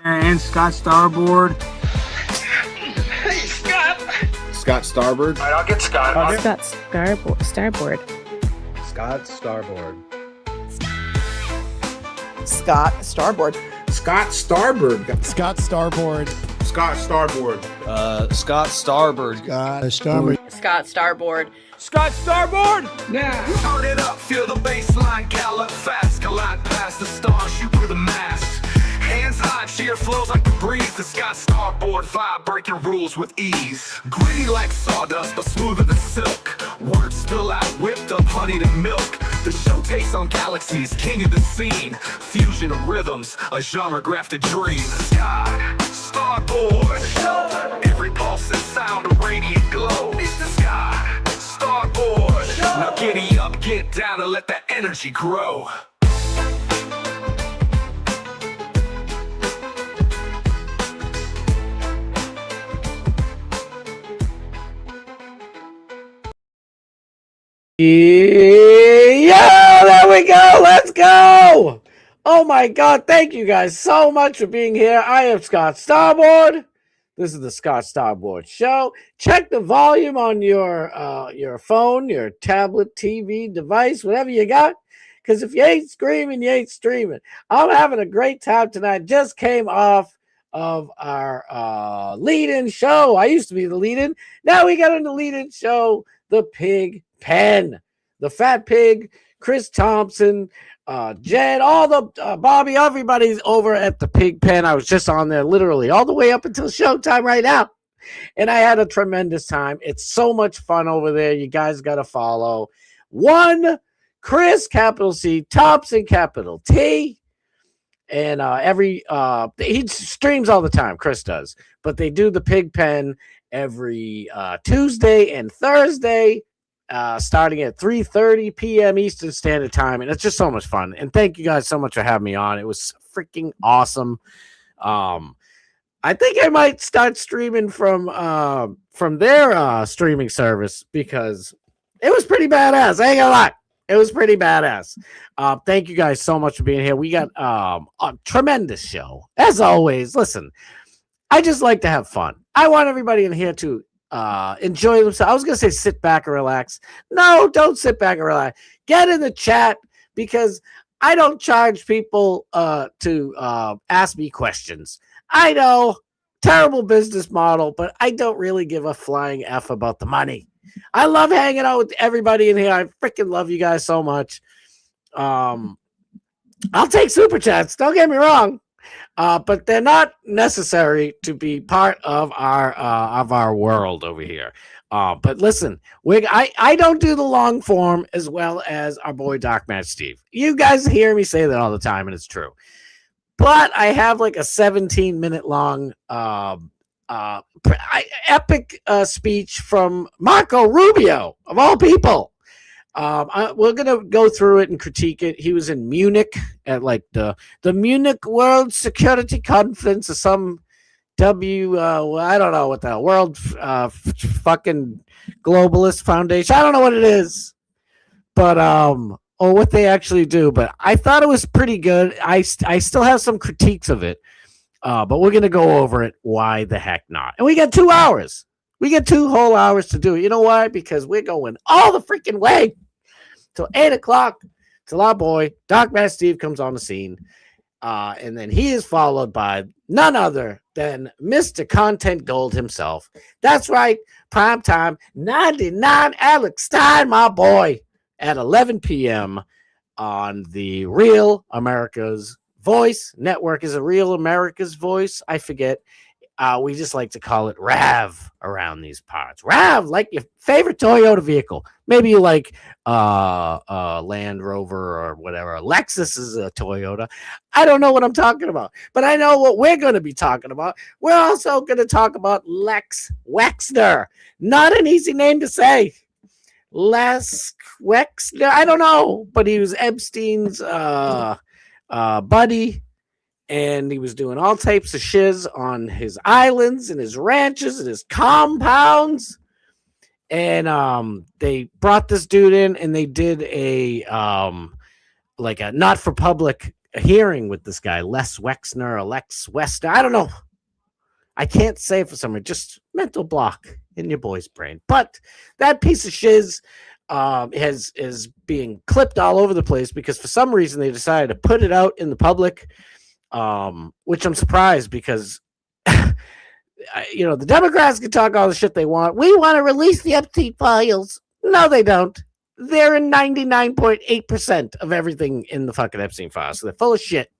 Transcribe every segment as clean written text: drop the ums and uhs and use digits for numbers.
And Scott Starboard. Hey, Scott. Scott Starboard. All right, I'll get Scott. Scott Starboard. Scott Starboard. Scott Starboard. Scott Starboard. Scott Starboard. Scott Starboard. Scott Starboard. Scott Starboard. Scott Starboard. Scott Starboard! Now, turn it up, feel the bass line, gallop fast, collide past the stars, shoot through the mast. Hands high, cheer flows like the breeze. The Scott Starboard vibe, breaking rules with ease. Gritty like sawdust, but smoother than silk. Words spill out, whipped up honey and milk. The show takes on galaxies, king of the scene. Fusion of rhythms, a genre grafted dream. Scott Starboard. Every pulse and sound, a radiant glow. It's the Scott Starboard. Now giddy up, get down, and let that energy grow. Yeah, there we go. Let's go. Oh my God. Thank you guys so much for being here. I am Scott Starboard. This is the Scott Starboard Show. Check the volume on your phone, your tablet, TV, device, whatever you got. Because if you ain't screaming, you ain't streaming. I'm having a great time tonight. Just came off of our lead-in show. I used to be the lead-in. Now we got on the lead-in show, The Pig Pen. The Fat Pig, Chris Thompson, Jen, all the Bobby, everybody's over at the Pig Pen. I was just on there literally all the way up until showtime right now. And I had a tremendous time. It's so much fun over there. You guys got to follow. One, Chris, capital C, Thompson, capital T. And he streams all the time, Chris does. But they do the Pig Pen every Tuesday and Thursday. Starting at 3:30 p.m. Eastern Standard Time, and it's just so much fun. And thank you guys so much for having me on. It was freaking awesome. I think I might start streaming from their streaming service because it was pretty badass. I ain't gonna lie, it was pretty badass. Thank you guys so much for being here. We got a tremendous show as always. Listen, I just like to have fun. I want everybody in here to enjoy themselves. I was gonna say sit back and relax. No, don't sit back and relax. Get in the chat because I don't charge people to ask me questions. I know, terrible business model, but I don't really give a flying F about the money. I love hanging out with everybody in here. I freaking love you guys so much. I'll take super chats. Don't get me wrong. But they're not necessary to be part of our world over here. But listen, I don't do the long form as well as our boy Doc Match Steve. You guys hear me say that all the time, and it's true. But I have like a 17-minute long epic speech from Marco Rubio, of all people. We're gonna go through it and critique it. He was in Munich at like the Munich World Security Conference or some I don't know what the World fucking Globalist Foundation. I don't know what it is, but or what they actually do. But I thought it was pretty good. I still have some critiques of it, but we're gonna go over it. Why the heck not? And we got 2 hours. We get 2 whole hours to do it. You know why? Because we're going all the freaking way till 8 o'clock till our boy Doc Matt Steve comes on the scene. And then he is followed by none other than Mr. Content Gold himself. That's right. Primetime 99 Alex Stein, my boy, at 11 p.m. on the Real America's Voice Network. Is it Real America's Voice? I forget. We just like to call it RAV around these parts. RAV, like your favorite Toyota vehicle. Maybe you like Land Rover or whatever. Lexus is a Toyota. I don't know what I'm talking about, but I know what we're going to be talking about. We're also going to talk about Lex Wexner. Not an easy name to say. Les Wexner. I don't know, but he was Epstein's buddy. And he was doing all types of shiz on his islands and his ranches and his compounds. And they brought this dude in and they did a like a not for public a hearing with this guy, Les Wexner or Lex Wester. I don't know. I can't say it for some reason. Just mental block in your boy's brain. But that piece of shiz is being clipped all over the place because for some reason they decided to put it out in the public, which I'm surprised because the Democrats can talk all the shit they want. We want to release the Epstein files. No, they don't. They're in 99.8% of everything in the fucking Epstein files. So they're full of shit.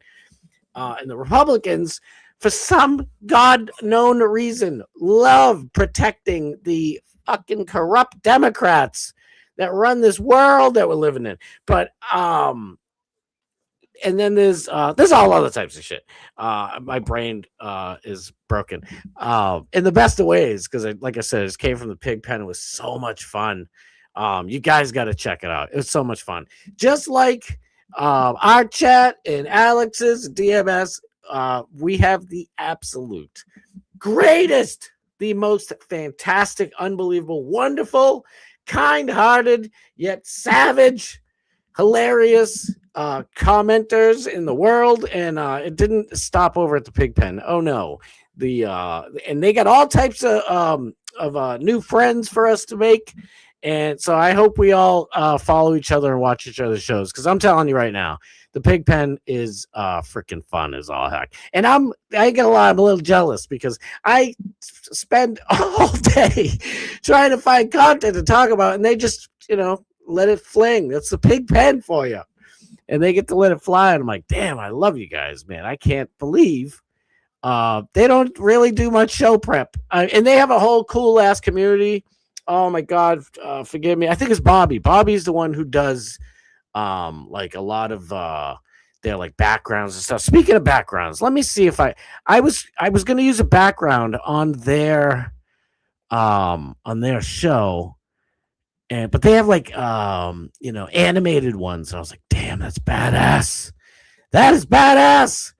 And the Republicans, for some God-known reason, love protecting the fucking corrupt Democrats that run this world that we're living in. But and then there's all other types of shit. My brain is broken in the best of ways because, like I said, it came from the pig pen. It was so much fun. You guys got to check it out. It was so much fun. Just like our chat and Alex's DMS, we have the absolute greatest, the most fantastic, unbelievable, wonderful, kind-hearted, yet savage, hilarious commenters in the world, and it didn't stop over at the pig pen. Oh no. And they got all types of new friends for us to make. And so I hope we all follow each other and watch each other's shows, because I'm telling you right now, the pig pen is freaking fun as all heck. And I'm a little jealous because I spend all day trying to find content to talk about, and they just, let it fling. That's the pig pen for you. And they get to let it fly. And I'm like, damn, I love you guys, man. I can't believe they don't really do much show prep. And they have a whole cool ass community. Oh my God, forgive me. I think it's Bobby. Bobby's the one who does like a lot of their like backgrounds and stuff. Speaking of backgrounds, let me see if I was going to use a background on their show, but they have like animated ones. And I was like, damn, that's badass. That is badass.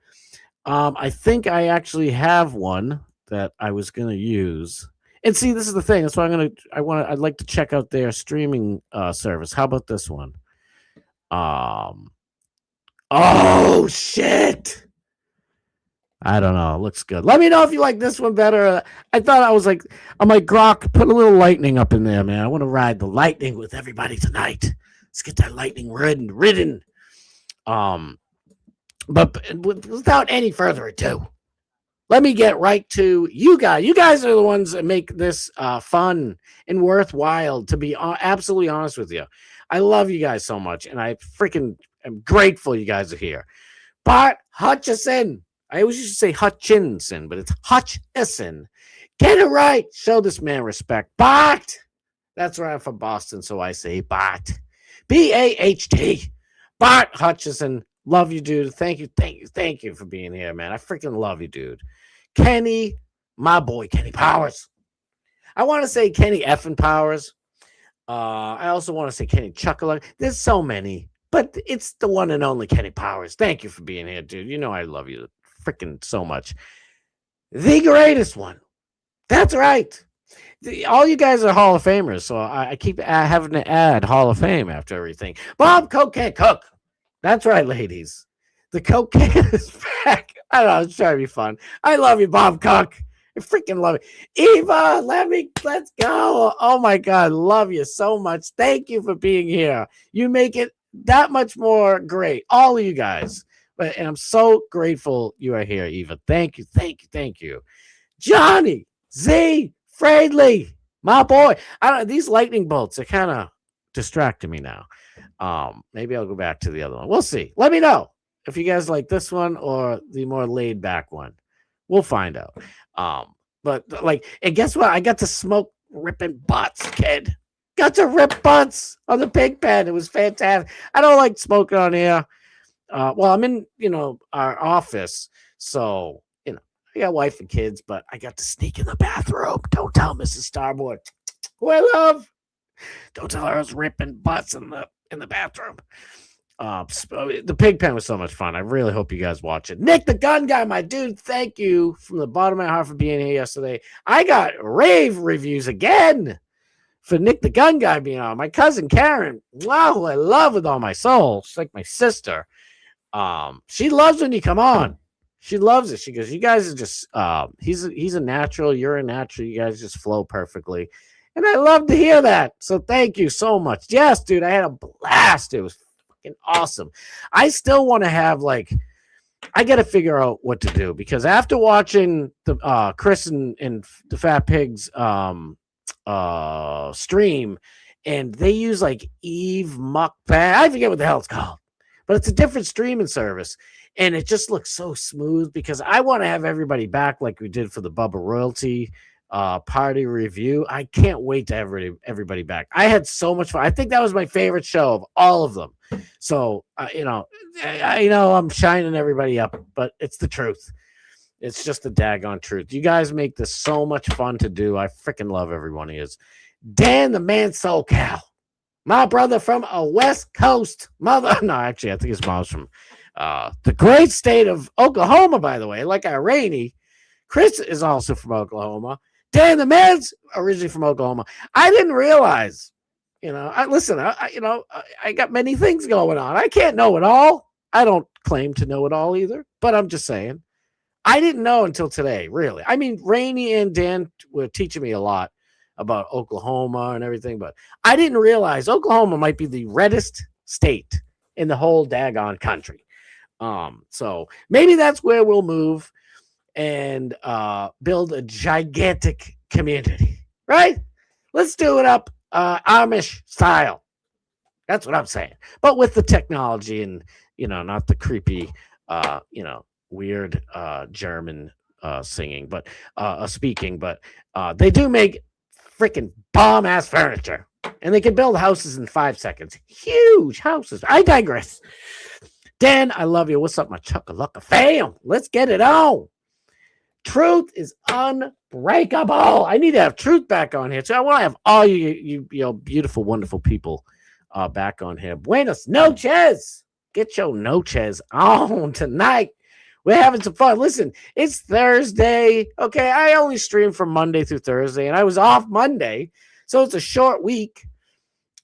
I think I actually have one that I was going to use. And see, this is the thing. That's why I'd like to check out their streaming service. How about this one? Oh shit. I don't know. It looks good. Let me know if you like this one better. I'm like, Grok, put a little lightning up in there, man. I want to ride the lightning with everybody tonight. Let's get that lightning ridden. But without any further ado, let me get right to you guys. You guys are the ones that make this fun and worthwhile, to be absolutely honest with you. I love you guys so much, and I freaking am grateful you guys are here. Bart Hutchison. I always used to say Hutchinson, but it's Hutchison. Get it right. Show this man respect. Bart. That's right. I'm from Boston, so I say Bart. B-A-H-T. Bart Hutchison. Love you, dude. Thank you for being here, man. I freaking love you, dude. Kenny, my boy, Kenny Powers. I want to say Kenny effing Powers. I also want to say Kenny Chuckler. There's so many, but it's the one and only Kenny Powers. Thank you for being here, dude. You know I love you freaking so much. The greatest one. That's right. All you guys are Hall of Famers, so I keep having to add Hall of Fame after everything. Bob Cocaine Cook. That's right, ladies. The cocaine is back. I don't know. It's trying to be fun. I love you, Bob Cook. I freaking love it. Eva, let's go. Oh my God. Love you so much. Thank you for being here. You make it that much more great. All of you guys. And I'm so grateful you are here, Eva. Thank you. Johnny Z. Fradley, my boy. These lightning bolts are kind of distracting me now. Maybe I'll go back to the other one. We'll see. Let me know if you guys like this one or the more laid back one. We'll find out. But and guess what? I got to smoke ripping butts, kid. Got to rip butts on the pig pen. It was fantastic. I don't like smoking on here. Well, I'm in, our office. So, I got wife and kids, but I got to sneak in the bathroom. Don't tell Mrs. Starboard, who I love. Don't tell her I was ripping butts in the bathroom. The pig pen was so much fun. I really hope you guys watch it. Nick the Gun Guy, my dude, thank you from the bottom of my heart for being here yesterday. I got rave reviews again for Nick the Gun Guy being on. My cousin Karen, wow, I love with all my soul. She's like my sister. She loves when you come on. She loves it. She goes, you guys are just he's a natural, you're a natural, you guys just flow perfectly. And I love to hear that. So thank you so much. Yes, dude, I had a blast. It was fucking awesome. I still want to have I got to figure out what to do because after watching the Chris and the Fat Pigs stream, and they use Eve Mukbang. I forget what the hell it's called, but it's a different streaming service, and it just looks so smooth because I want to have everybody back like we did for the Bubba Royalty party review. I can't wait to have everybody back. I had so much fun. I think that was my favorite show of all of them. So I know I'm shining everybody up, but it's the truth. It's just the daggone truth. You guys make this so much fun to do. I freaking love every one of you. Dan the Man SoCal, my brother from a West Coast mother. No, actually, I think his mom's from the great state of Oklahoma, by the way. Like Rainey, Chris is also from Oklahoma. Dan the Man's originally from Oklahoma. I didn't realize, I got many things going on. I can't know it all. I don't claim to know it all either, but I'm just saying. I didn't know until today, really. I mean, Rainey and Dan were teaching me a lot about Oklahoma and everything, but I didn't realize Oklahoma might be the reddest state in the whole daggone country. So maybe that's where we'll move and build a gigantic community, right? Let's do it up Amish style. That's what I'm saying. But with the technology and, not the creepy, weird German singing, but speaking, but they do make freaking bomb ass furniture and they can build houses in 5 seconds. Huge houses. I digress. Dan, I love you. What's up, my chuckalacka fam? Let's get it on. Truth is unbreakable. I need to have Truth back on here. So I want to have all you beautiful, wonderful people back on here. Buenos noches. Get your noches on tonight. We're having some fun. Listen, it's Thursday. Okay, I only stream from Monday through Thursday, and I was off Monday, so it's a short week.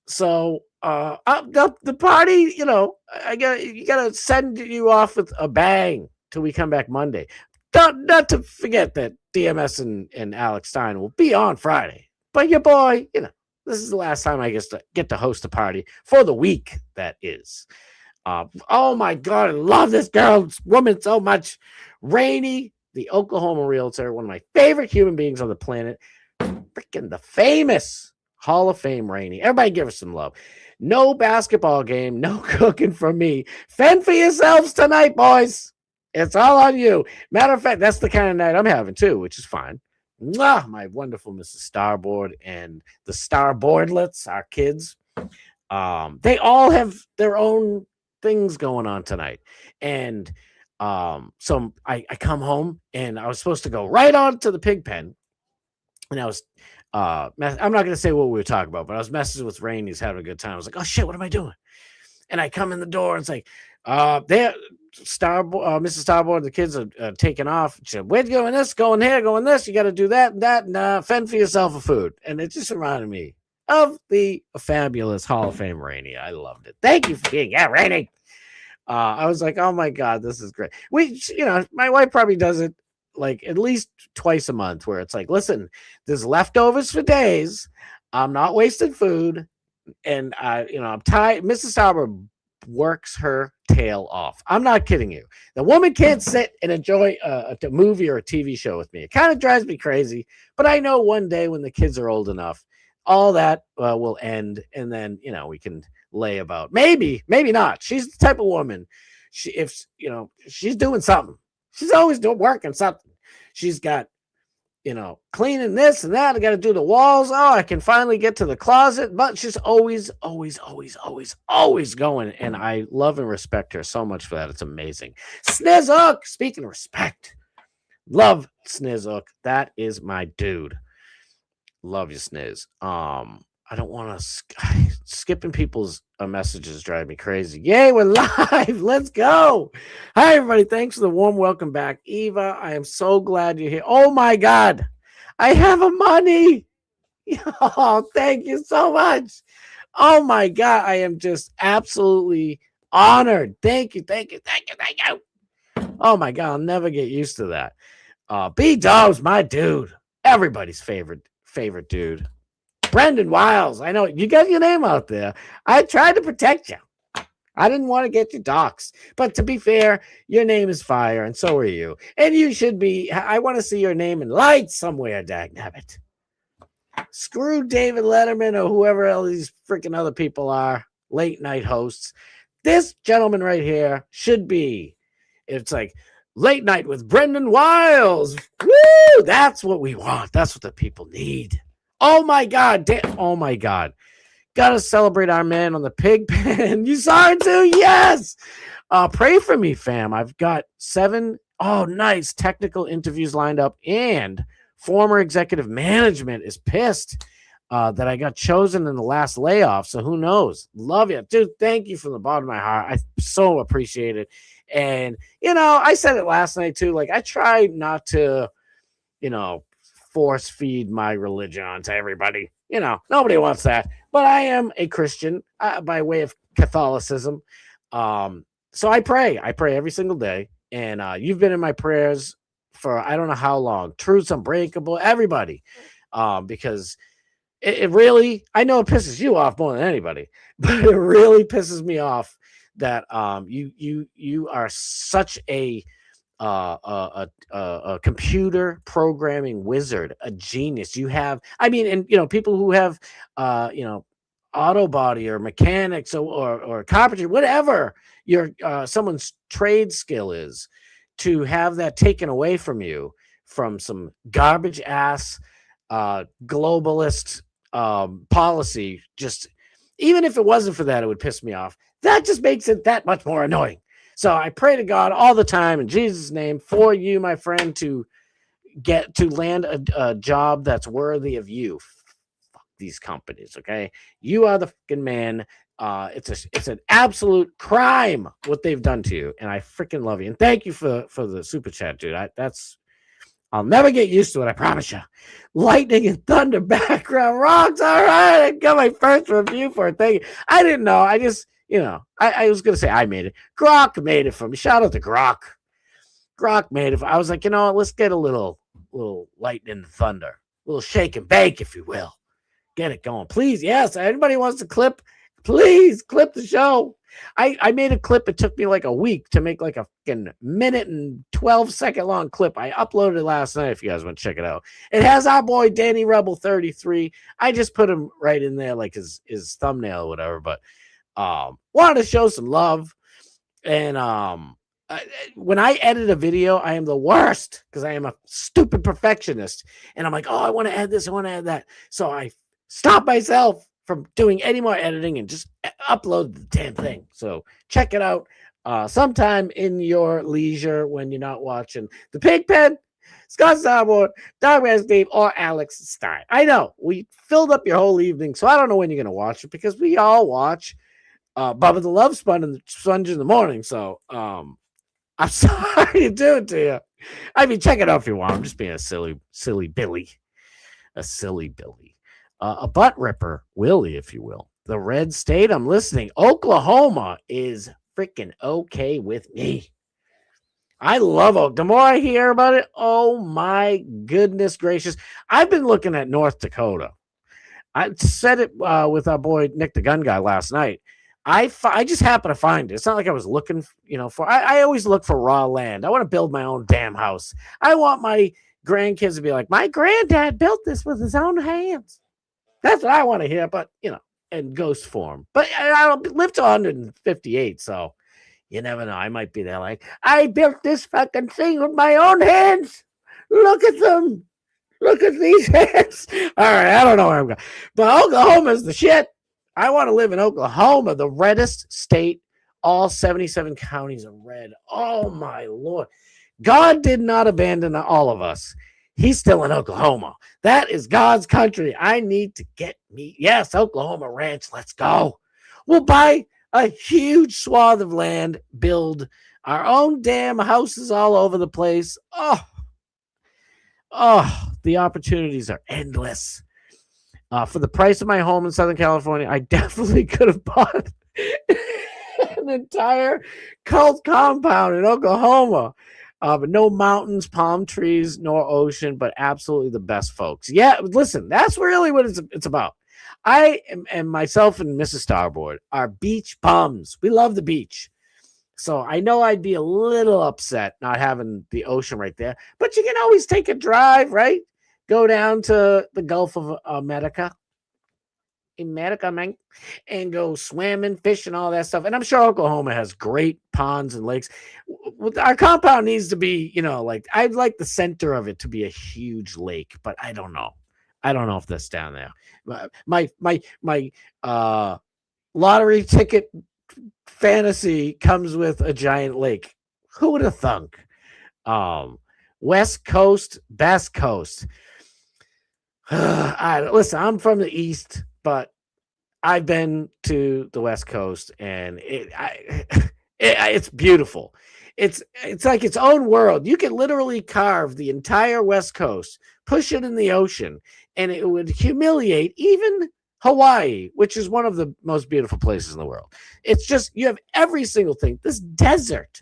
So the party, you gotta send you off with a bang till we come back Monday. Not to forget that DMS and Alex Stein will be on Friday. But your boy, this is the last time I get to host a party for the week, that is. Oh my God, I love this woman so much. Rainey, the Oklahoma realtor, one of my favorite human beings on the planet. Freaking the famous Hall of Fame Rainey. Everybody give her some love. No basketball game, no cooking from me. Fend for yourselves tonight, boys. It's all on you. Matter of fact, that's the kind of night I'm having too, which is fine. Mwah, my wonderful Mrs. Starboard and the Starboardlets, our kids. They all have their own things going on tonight. And so I come home and I was supposed to go right on to the pig pen. And I was I'm not going to say what we were talking about, but I was messaging with Rainey. He's having a good time. I was like, oh shit, what am I doing? And I come in the door and it's like, Mrs. Starboard, the kids are taking off. She said, we're going this, going here, going this. You got to do that and that, and fend for yourself for food. And it just reminded me of the fabulous Hall of Fame Rainey. I loved it. Thank you for being here, Rainey. I was like, oh my God, this is great. My wife probably does it like at least twice a month where it's like, listen, there's leftovers for days. I'm not wasting food. And I'm tired. Mrs. Starboard works her tail off. I'm not kidding you. The woman can't sit and enjoy a movie or a TV show with me. It kind of drives me crazy, but I know one day when the kids are old enough, all that will end, and then we can lay about. Maybe not. She's the type of woman. She's doing something. She's always working something. She's got cleaning this and that. I got to do the walls. Oh, I can finally get to the closet. But she's always going. And I love and respect her so much for that. It's amazing. Snizzook, speaking of respect, love Snizzook. That is my dude. Love you, Sniz. I don't want to skipping people's messages drive me crazy. Yay, we're live. Let's go. Hi, everybody. Thanks for the warm welcome back. Eva, I am so glad you're here. Oh, my God. I have a money. Oh, thank you so much. Oh, my God. I am just absolutely Honored. Thank you. Oh my God, I'll never get used to that. B-Dubs, my dude. Everybody's favorite dude. Brendan Wiles. I know you got your name out there. I tried to protect you. I didn't want to get you doxxed. But to be fair, your name is fire, and so are you. And you should be. I want to see your name in lights somewhere, dagnabbit. Screw David Letterman or whoever else these freaking other people are, late night hosts. This gentleman right here should be. It's like late night with Brendan Wiles. Woo! That's what we want. That's what the people need. Oh my God. Oh my God. Gotta celebrate our man on the pig pen. You saw it too? Yes. Pray for me, fam. I've got 7 nice technical interviews lined up, and former executive management is pissed that I got chosen in the last layoff. So who knows? Love you. Dude, thank you from the bottom of my heart. I so appreciate it. And, I said it last night too. Like, I try not to, force feed my religion onto everybody. Nobody wants that. But I am a Christian by way of Catholicism. So I pray. I pray every single day. And you've been in my prayers for I don't know how long. Truth's Unbreakable, everybody. Because it really, I know it pisses you off more than anybody, but it really pisses me off that you are such a computer programming wizard, a genius. You have, people who have, auto body or mechanics or carpentry, whatever your someone's trade skill is, to have that taken away from you from some garbage ass globalist policy. Just even if it wasn't for that, it would piss me off. That just makes it that much more annoying. So I pray to God all the time in Jesus' name for you, my friend, to get to land a job that's worthy of you. Fuck these companies, okay? You are the fucking man. It's an absolute crime what they've done to you, and I freaking love you. And thank you for the super chat, dude. I'll never get used to it, I promise you. Lightning and thunder background rocks. All right, I got my first review for it. Thank you. I didn't know. I just, I was gonna say I made it. Grok made it for me. Shout out to Grok. Grok made it. I was like, let's get a little lightning and thunder, a little shake and bake, if you will. Get it going, please. Yes, anybody wants to clip, please clip the show. I made a clip. It took me like a week to make like a fucking minute and 12-second long clip. I uploaded it last night if you guys want to check it out. It has our boy Danny Rebel 33. I just put him right in there like his thumbnail or whatever, but wanted to show some love. And when I edit a video, I am the worst because I am a stupid perfectionist. And I'm like, I want to add this, I want to add that. So I stop myself from doing any more editing and just upload the damn thing. So check it out sometime in your leisure when you're not watching the Pig Pen, Scott Starboard, Dogman Steve, or Alex Stein. I know we filled up your whole evening, so I don't know when you're going to watch it because we all watch Bubba the Love Sponge in the morning. So I'm sorry to do it to you. I mean, check it out if you want. I'm just being a silly Billy. A silly Billy. A butt ripper, Willie, if you will. The red state, I'm listening. Oklahoma is freaking okay with me. I love the more I hear about it, oh my goodness gracious. I've been looking at North Dakota. I said it with our boy Nick the Gun Guy last night. I just happened to find it. It's not like I was looking, for. I always look for raw land. I want to build my own damn house. I want my grandkids to be like, my granddad built this with his own hands. That's what I want to hear, but, in ghost form. But I'll live to 158, so you never know. I might be there like, I built this fucking thing with my own hands. Look at them. Look at these hands. All right, I don't know where I'm going. But Oklahoma's the shit. I want to live in Oklahoma, the reddest state. All 77 counties are red. Oh, my Lord. God did not abandon all of us. He's still in Oklahoma. That is God's country. I need to get me. Yes, Oklahoma Ranch. Let's go. We'll buy a huge swath of land, build our own damn houses all over the place. Oh, the opportunities are endless. For the price of my home in Southern California, I definitely could have bought an entire cult compound in Oklahoma. But no mountains, palm trees, nor ocean, but absolutely the best folks. Yeah, listen, that's really what it's about. I and myself and Mrs. Starboard are beach bums. We love the beach. So I know I'd be a little upset not having the ocean right there, but you can always take a drive, right? Go down to the Gulf of America, man, and go swimming, fishing, all that stuff. And I'm sure Oklahoma has great ponds and lakes. Our compound needs to be, like I'd like the center of it to be a huge lake, but I don't know. I don't know if that's down there. My lottery ticket fantasy comes with a giant lake. Who would have thunk? West Coast, best coast. Listen, I'm from the East, but I've been to the West Coast, and it's beautiful. It's like its own world. You can literally carve the entire West Coast, push it in the ocean, and it would humiliate even Hawaii, which is one of the most beautiful places in the world. It's just, you have every single thing. This desert,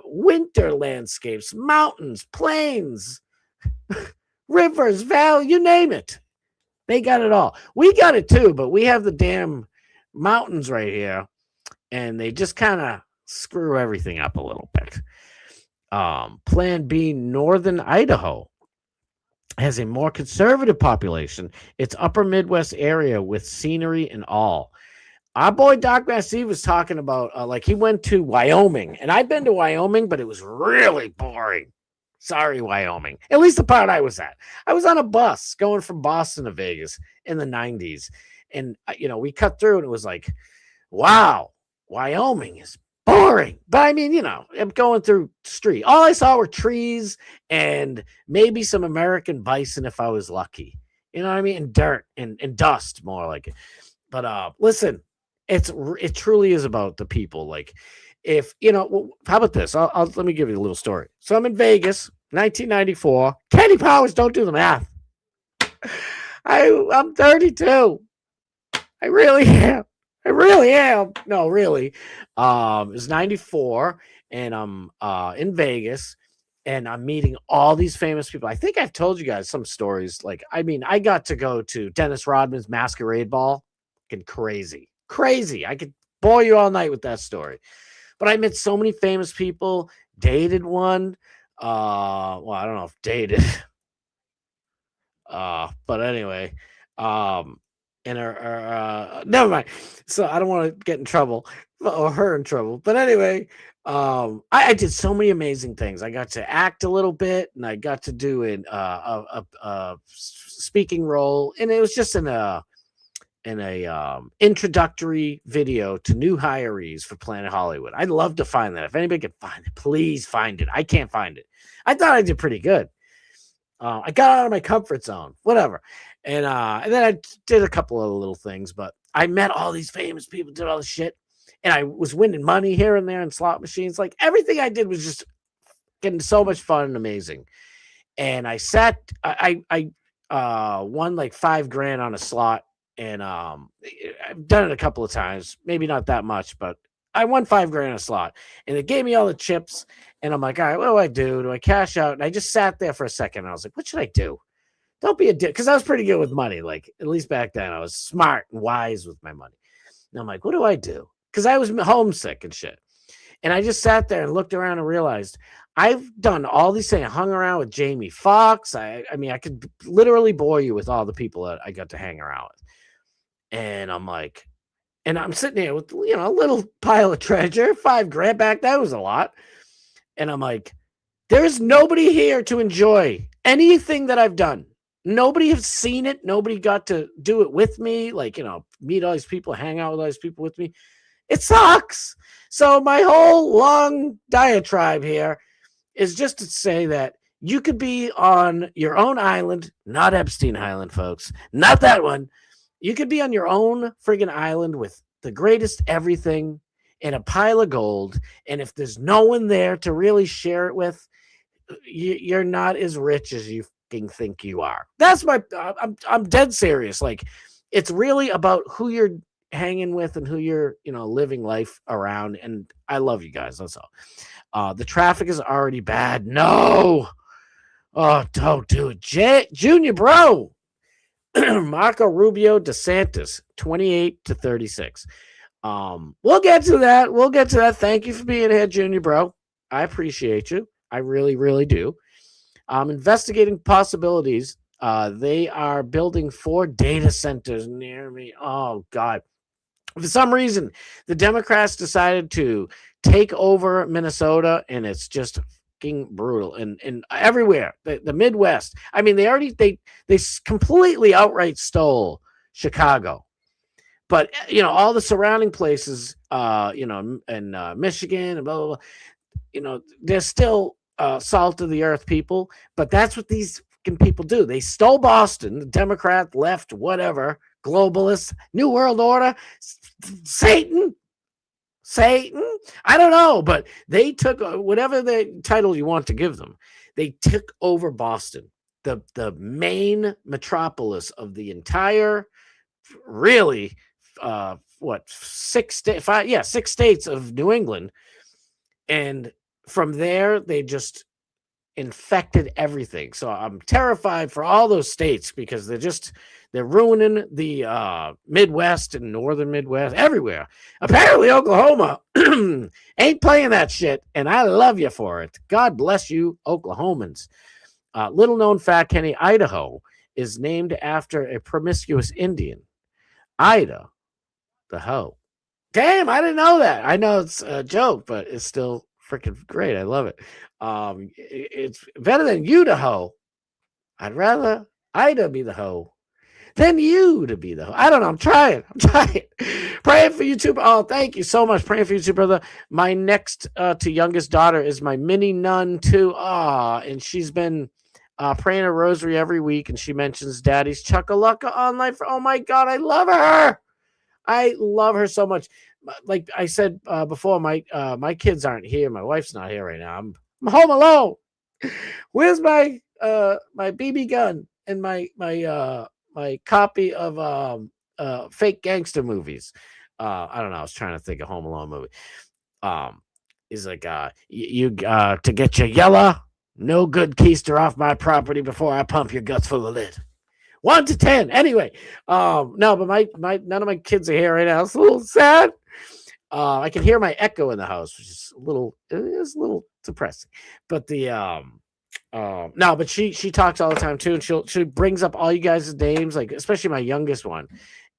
winter landscapes, mountains, plains, rivers, valley, you name it. They got it all. We got it too, but we have the damn mountains right here, and they just kind of screw everything up a little bit. Plan B, Northern Idaho has a more conservative population. It's upper Midwest area with scenery and all. Our boy Doc Massey was talking about, like he went to Wyoming, and I've been to Wyoming, but it was really boring. Sorry, Wyoming. At least the part I was at. I was on a bus going from Boston to Vegas in the 90s. And, we cut through and it was like, wow, Wyoming is boring. But I mean, I'm going through street. All I saw were trees and maybe some American bison if I was lucky. You know what I mean? And dirt and dust, more like it. But listen, it truly is about the people. Like, if how about this? Let me give you a little story. So I'm in Vegas, 1994. Kenny Powers, don't do the math. I'm 32. I really am. No, really. It was 94, and I'm in Vegas, and I'm meeting all these famous people. I think I've told you guys some stories. Like, I mean, I got to go to Dennis Rodman's masquerade ball. Fucking crazy. I could bore you all night with that story. But I met so many famous people, dated one. Well, I don't know if dated. But anyway, and never mind. So I don't want to get in trouble or her in trouble. But anyway, I did so many amazing things. I got to act a little bit, and I got to do a speaking role, and it was just in a introductory video to new hirees for Planet Hollywood. I'd love to find that. If anybody can find it, please find it. I can't find it. I thought I did pretty good. I got out of my comfort zone, whatever. And then I did a couple of little things, but I met all these famous people, did all this shit. And I was winning money here and there in slot machines. Like, everything I did was just getting so much fun and amazing. And I won like $5,000 on a slot. And I've done it a couple of times, maybe not that much, but I won $5,000 a slot, and it gave me all the chips. And I'm like, all right, what do I do? Do I cash out? And I just sat there for a second. And I was like, what should I do? Don't be a dick, because I was pretty good with money. Like, at least back then, I was smart and wise with my money. And I'm like, what do I do? Because I was homesick and shit. And I just sat there and looked around and realized I've done all these things. I hung around with Jamie Foxx. I mean, I could literally bore you with all the people that I got to hang around with. And I'm like, and I'm sitting here with, a little pile of treasure, $5,000 back. That was a lot. And I'm like, there's nobody here to enjoy anything that I've done. Nobody has seen it. Nobody got to do it with me. Like, meet all these people, hang out with all these people with me. It sucks. So my whole long diatribe here is just to say that you could be on your own island, not Epstein Island, folks, not that one. You could be on your own friggin' island with the greatest everything and a pile of gold. And if there's no one there to really share it with, you're not as rich as you think you are. That's I'm dead serious. Like, it's really about who you're hanging with and who you're, living life around. And I love you guys. That's all. The traffic is already bad. No. Oh, don't do it. Junior bro. Marco Rubio DeSantis, 28-36. We'll get to that. Thank you for being here, Junior bro. I appreciate you. I really, really do. Investigating possibilities. They are building 4 data centers near me. Oh, God. For some reason, the Democrats decided to take over Minnesota, and it's just fucking brutal. And everywhere, the Midwest. I mean, they completely outright stole Chicago. But, all the surrounding places, and Michigan and blah, blah, blah, they're still salt of the earth people. But that's what these people do. They stole Boston, the Democrat, left, whatever, globalists, New World Order, Satan. I don't know, but they took whatever the title you want to give them. They took over Boston, the main metropolis of the entire, really, 6 states of New England. And from there, they just infected everything. So I'm terrified for all those states because they're ruining the Midwest and northern Midwest, everywhere. Apparently Oklahoma ain't playing that shit, and I love you for it. God bless you, Oklahomans. Little known fact, Kenny, Idaho is named after a promiscuous Indian. Ida, the hoe. Damn, I didn't know that. I know it's a joke, but it's still freaking great. I love it. It's better than you to hoe. I'd rather Ida be the hoe than you to be the hoe. I don't know. I'm trying. Praying for you too. Oh, thank you so much. Praying for you too, brother. My next to youngest daughter is my mini nun too. And she's been praying a rosary every week, and she mentions Daddy's Chuckalacka online. Oh my God, I love her. I love her so much. Like I said before, my kids aren't here. My wife's not here right now. I'm home alone. Where's my BB gun and my copy of fake gangster movies? I don't know. I was trying to think of Home Alone movie. He's like, you to get your yellow, no good keister off my property before I pump your guts full of lead. 1 to 10. Anyway, no, but my none of my kids are here right now. It's a little sad. I can hear my echo in the house, which is a little depressing. But no, but she talks all the time too, and she brings up all you guys' names, like especially my youngest one,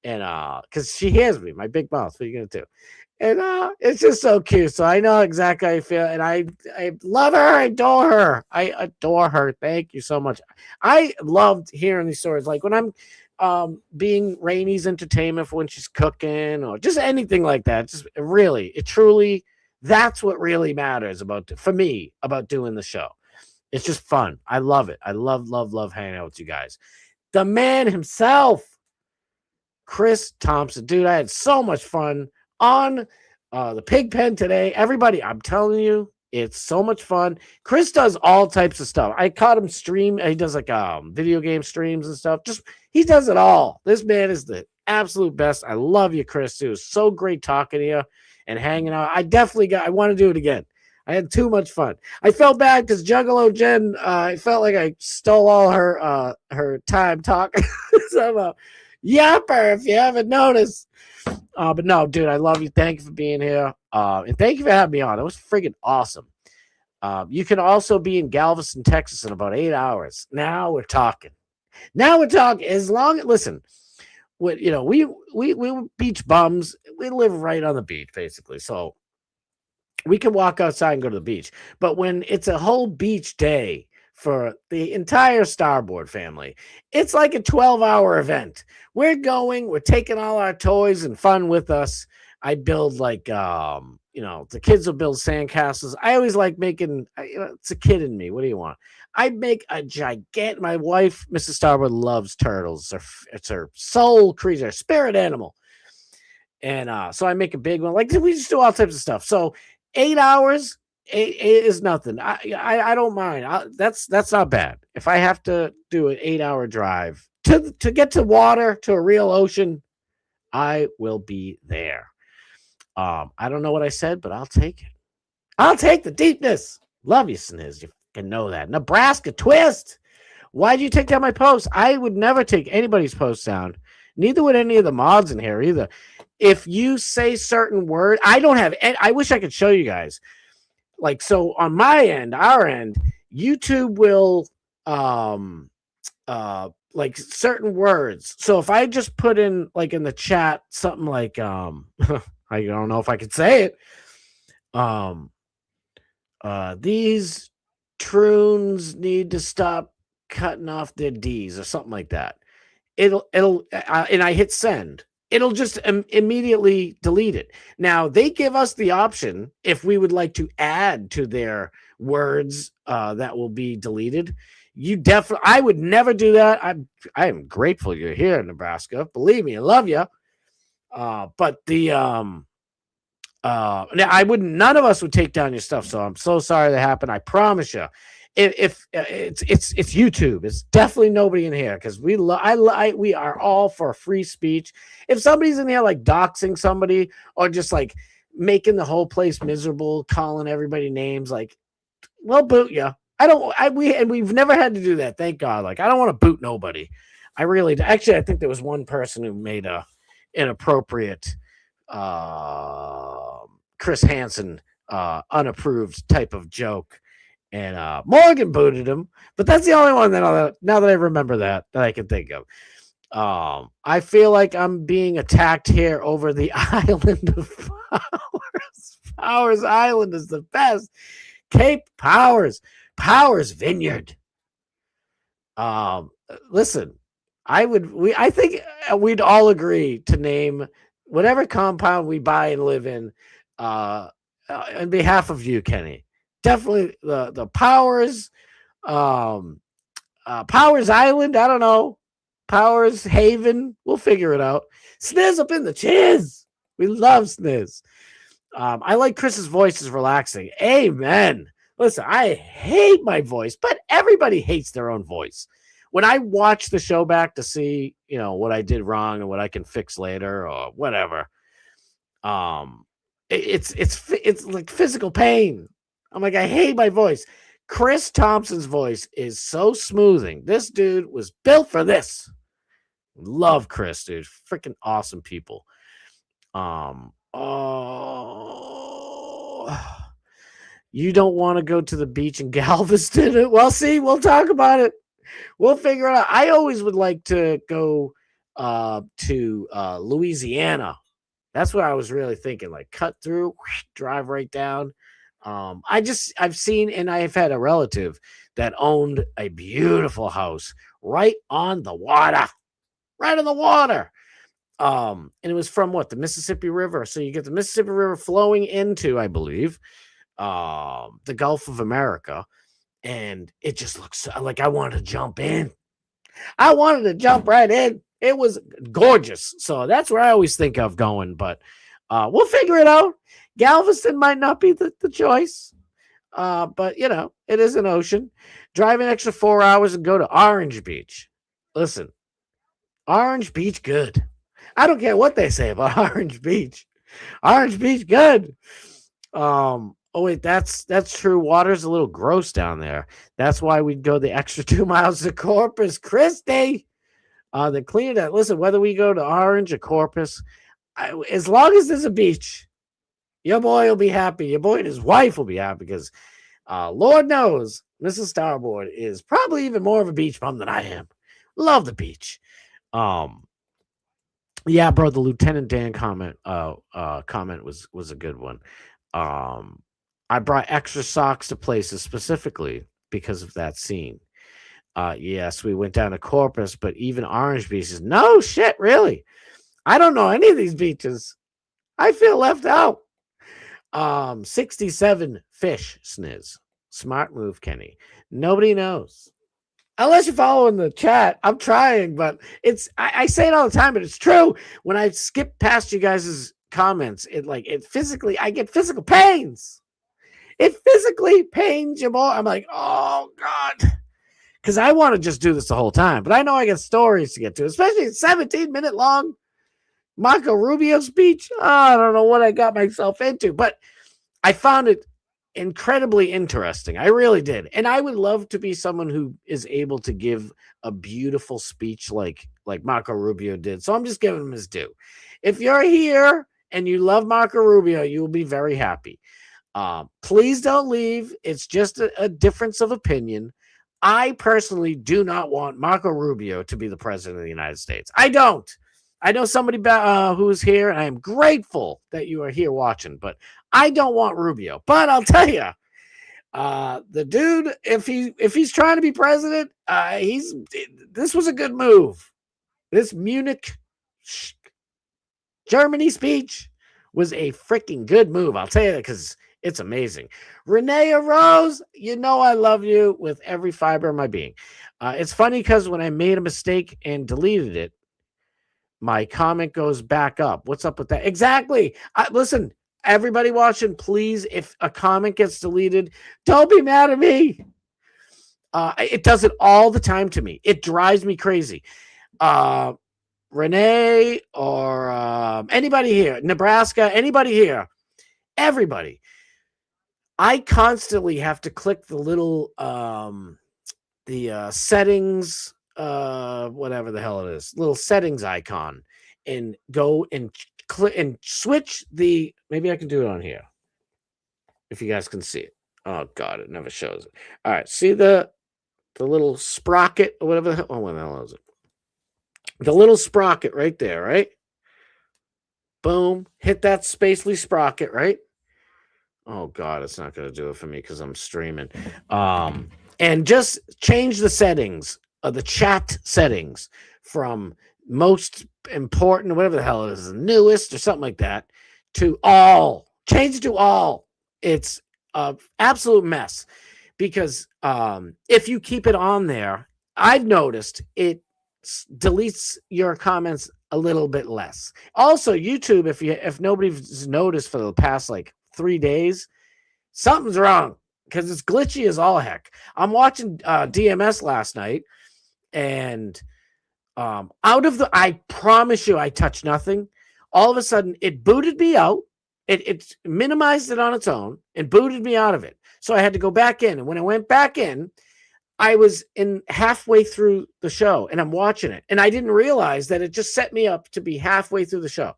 and because she hears me, my big mouth. What are you gonna do? And it's just so cute. So I know exactly how I feel, and I love her. I adore her. Thank you so much. I loved hearing these stories, like when I'm being Rainy's entertainment for when she's cooking or just anything like that. Just really, truly, that's what really matters for me about doing the show. It's just fun. I love it. I love hanging out with you guys. The man himself, Chris Thompson. Dude, I had so much fun on the pig pen today. Everybody, I'm telling you, it's so much fun. Chris does all types of stuff. I caught him stream. He does like video game streams and stuff. He does it all. This man is the absolute best. I love you, Chris. It was so great talking to you and hanging out. I want to do it again. I had too much fun. I felt bad because Juggalo Jen, I felt like I stole all her time talking. So I'm a yapper if you haven't noticed. But no, dude, I love you. Thank you for being here. And thank you for having me on. It was friggin' awesome. You can also be in Galveston, Texas in about 8 hours. Now we're talking. Listen, we beach bums. We live right on the beach, basically. So we can walk outside and go to the beach. But when it's a whole beach day for the entire Starboard family, it's like a 12-hour event. We're taking all our toys and fun with us. I build like, the kids will build sandcastles. I always like making, it's a kid in me. What do you want? I make a gigantic, my wife, Mrs. Starboard, loves turtles. It's her soul creature, spirit animal. And so I make a big one. Like, we just do all types of stuff. So 8 hours is nothing. I don't mind. That's not bad. If I have to do an 8-hour drive to get to water, to a real ocean, I will be there. I don't know what I said, but I'll take it. I'll take the deepness. Love you, Sniz. You can know that. Nebraska twist. Why'd you take down my post? I would never take anybody's post down. Neither would any of the mods in here either. If you say certain word, I don't have any, I wish I could show you guys. Like, so on my end, our end, YouTube will like certain words. So if I just put in like in the chat something like I don't know if I could say it. These troons need to stop cutting off their D's or something like that. It'll and I hit send. It'll just immediately delete it. Now they give us the option if we would like to add to their words that will be deleted. You definitely, I would never do that. I am grateful you're here in Nebraska. Believe me, I love you. But the I wouldn't. None of us would take down your stuff. So I'm so sorry that happened. I promise you. If it's YouTube, it's definitely nobody in here because we are all for free speech. If somebody's in here like doxing somebody or just like making the whole place miserable, calling everybody names, like we'll boot you. We've never had to do that, thank God. Like I don't want to boot nobody. I really actually I think there was one person who made a inappropriate Chris Hansen unapproved type of joke. And Morgan booted him, but that's the only one that now that I remember that I can think of. I feel like I'm being attacked here over the island of Powers. Powers Island is the best. Cape Powers, Powers Vineyard. Listen, I think we'd all agree to name whatever compound we buy and live in on behalf of you, Kenny. Definitely the Powers, Powers Island. I don't know. Powers Haven. We'll figure it out. Sniz up in the chiz. We love Sniz. I like Chris's voice is relaxing. Amen. Listen, I hate my voice, but everybody hates their own voice. When I watch the show back to see, what I did wrong and what I can fix later or whatever, it's like physical pain. I'm like, I hate my voice. Chris Thompson's voice is so smoothing. This dude was built for this. Love Chris, dude. Freaking awesome people. You don't want to go to the beach in Galveston? Well, see, we'll talk about it. We'll figure it out. I always would like to go to Louisiana. That's what I was really thinking. Like cut through, drive right down. I've seen and I've had a relative that owned a beautiful house right on the water. And it was from the Mississippi River. So you get the Mississippi River flowing into, I believe, the Gulf of America. And it just looks like I wanted to jump in. I wanted to jump right in. It was gorgeous. So that's where I always think of going, but we'll figure it out. Galveston might not be the choice, but it is an ocean. Drive an extra 4 hours and go to Orange Beach. Listen, Orange Beach, good. I don't care what they say about Orange Beach. Orange Beach, good. Oh wait, that's true. Water's a little gross down there. That's why we'd go the extra 2 miles to Corpus Christi. They clean it. Listen, whether we go to Orange or Corpus, as long as there's a beach. Your boy will be happy. Your boy and his wife will be happy because Lord knows Mrs. Starboard is probably even more of a beach bum than I am. Love the beach. Yeah, bro, the Lieutenant Dan comment was a good one. I brought extra socks to places specifically because of that scene. Yes, we went down to Corpus, but even Orange Beach is no shit, really. I don't know any of these beaches. I feel left out. 67 fish, Sniz. Smart move, Kenny. Nobody knows. Unless you're following the chat. I'm trying, but I say it all the time, but it's true. When I skip past you guys' comments, I get physical pains. It physically pains you more. I'm like, oh God. Because I want to just do this the whole time, but I know I got stories to get to, especially 17-minute long. Marco Rubio speech. Oh, I don't know what I got myself into, but I found it incredibly interesting. I really did. And I would love to be someone who is able to give a beautiful speech like Marco Rubio did. So I'm just giving him his due. If you're here and you love Marco Rubio, you will be very happy. Please don't leave. It's just a difference of opinion. I personally do not want Marco Rubio to be the president of the United States. I don't. I know somebody who's here, and I am grateful that you are here watching, but I don't want Rubio. But I'll tell you, the dude, if he's trying to be president, this was a good move. This Munich, Germany speech was a freaking good move. I'll tell you that because it's amazing. Renee Rose, you know I love you with every fiber of my being. It's funny because when I made a mistake and deleted it, my comment goes back up. What's up with that? Exactly. Listen, everybody watching, please, if a comment gets deleted, don't be mad at me. It does it all the time to me. It drives me crazy. Renee or anybody here, Nebraska, anybody here, everybody. I constantly have to click the little settings, whatever the hell it is, little settings icon, and go and click and switch the. Maybe I can do it on here if you guys can see it. Oh God, it never shows it. All right, see the little sprocket or whatever the hell. Oh, what the hell is it? The little sprocket right there, right? Boom, hit that spacely sprocket, right? Oh God, it's not going to do it for me because I'm streaming. And just change the settings of the chat settings from most important, whatever the hell it is, newest or something like that, to all. Change it to all. It's an absolute mess because if you keep it on there, I've noticed it deletes your comments a little bit less. Also, YouTube, if nobody's noticed for the past like 3 days, something's wrong because it's glitchy as all heck. I'm watching DMS last night, and I promise you, I touched nothing. All of a sudden, it booted me out. It minimized it on its own and booted me out of it. So I had to go back in. And when I went back in, I was in halfway through the show, and I'm watching it. And I didn't realize that it just set me up to be halfway through the show.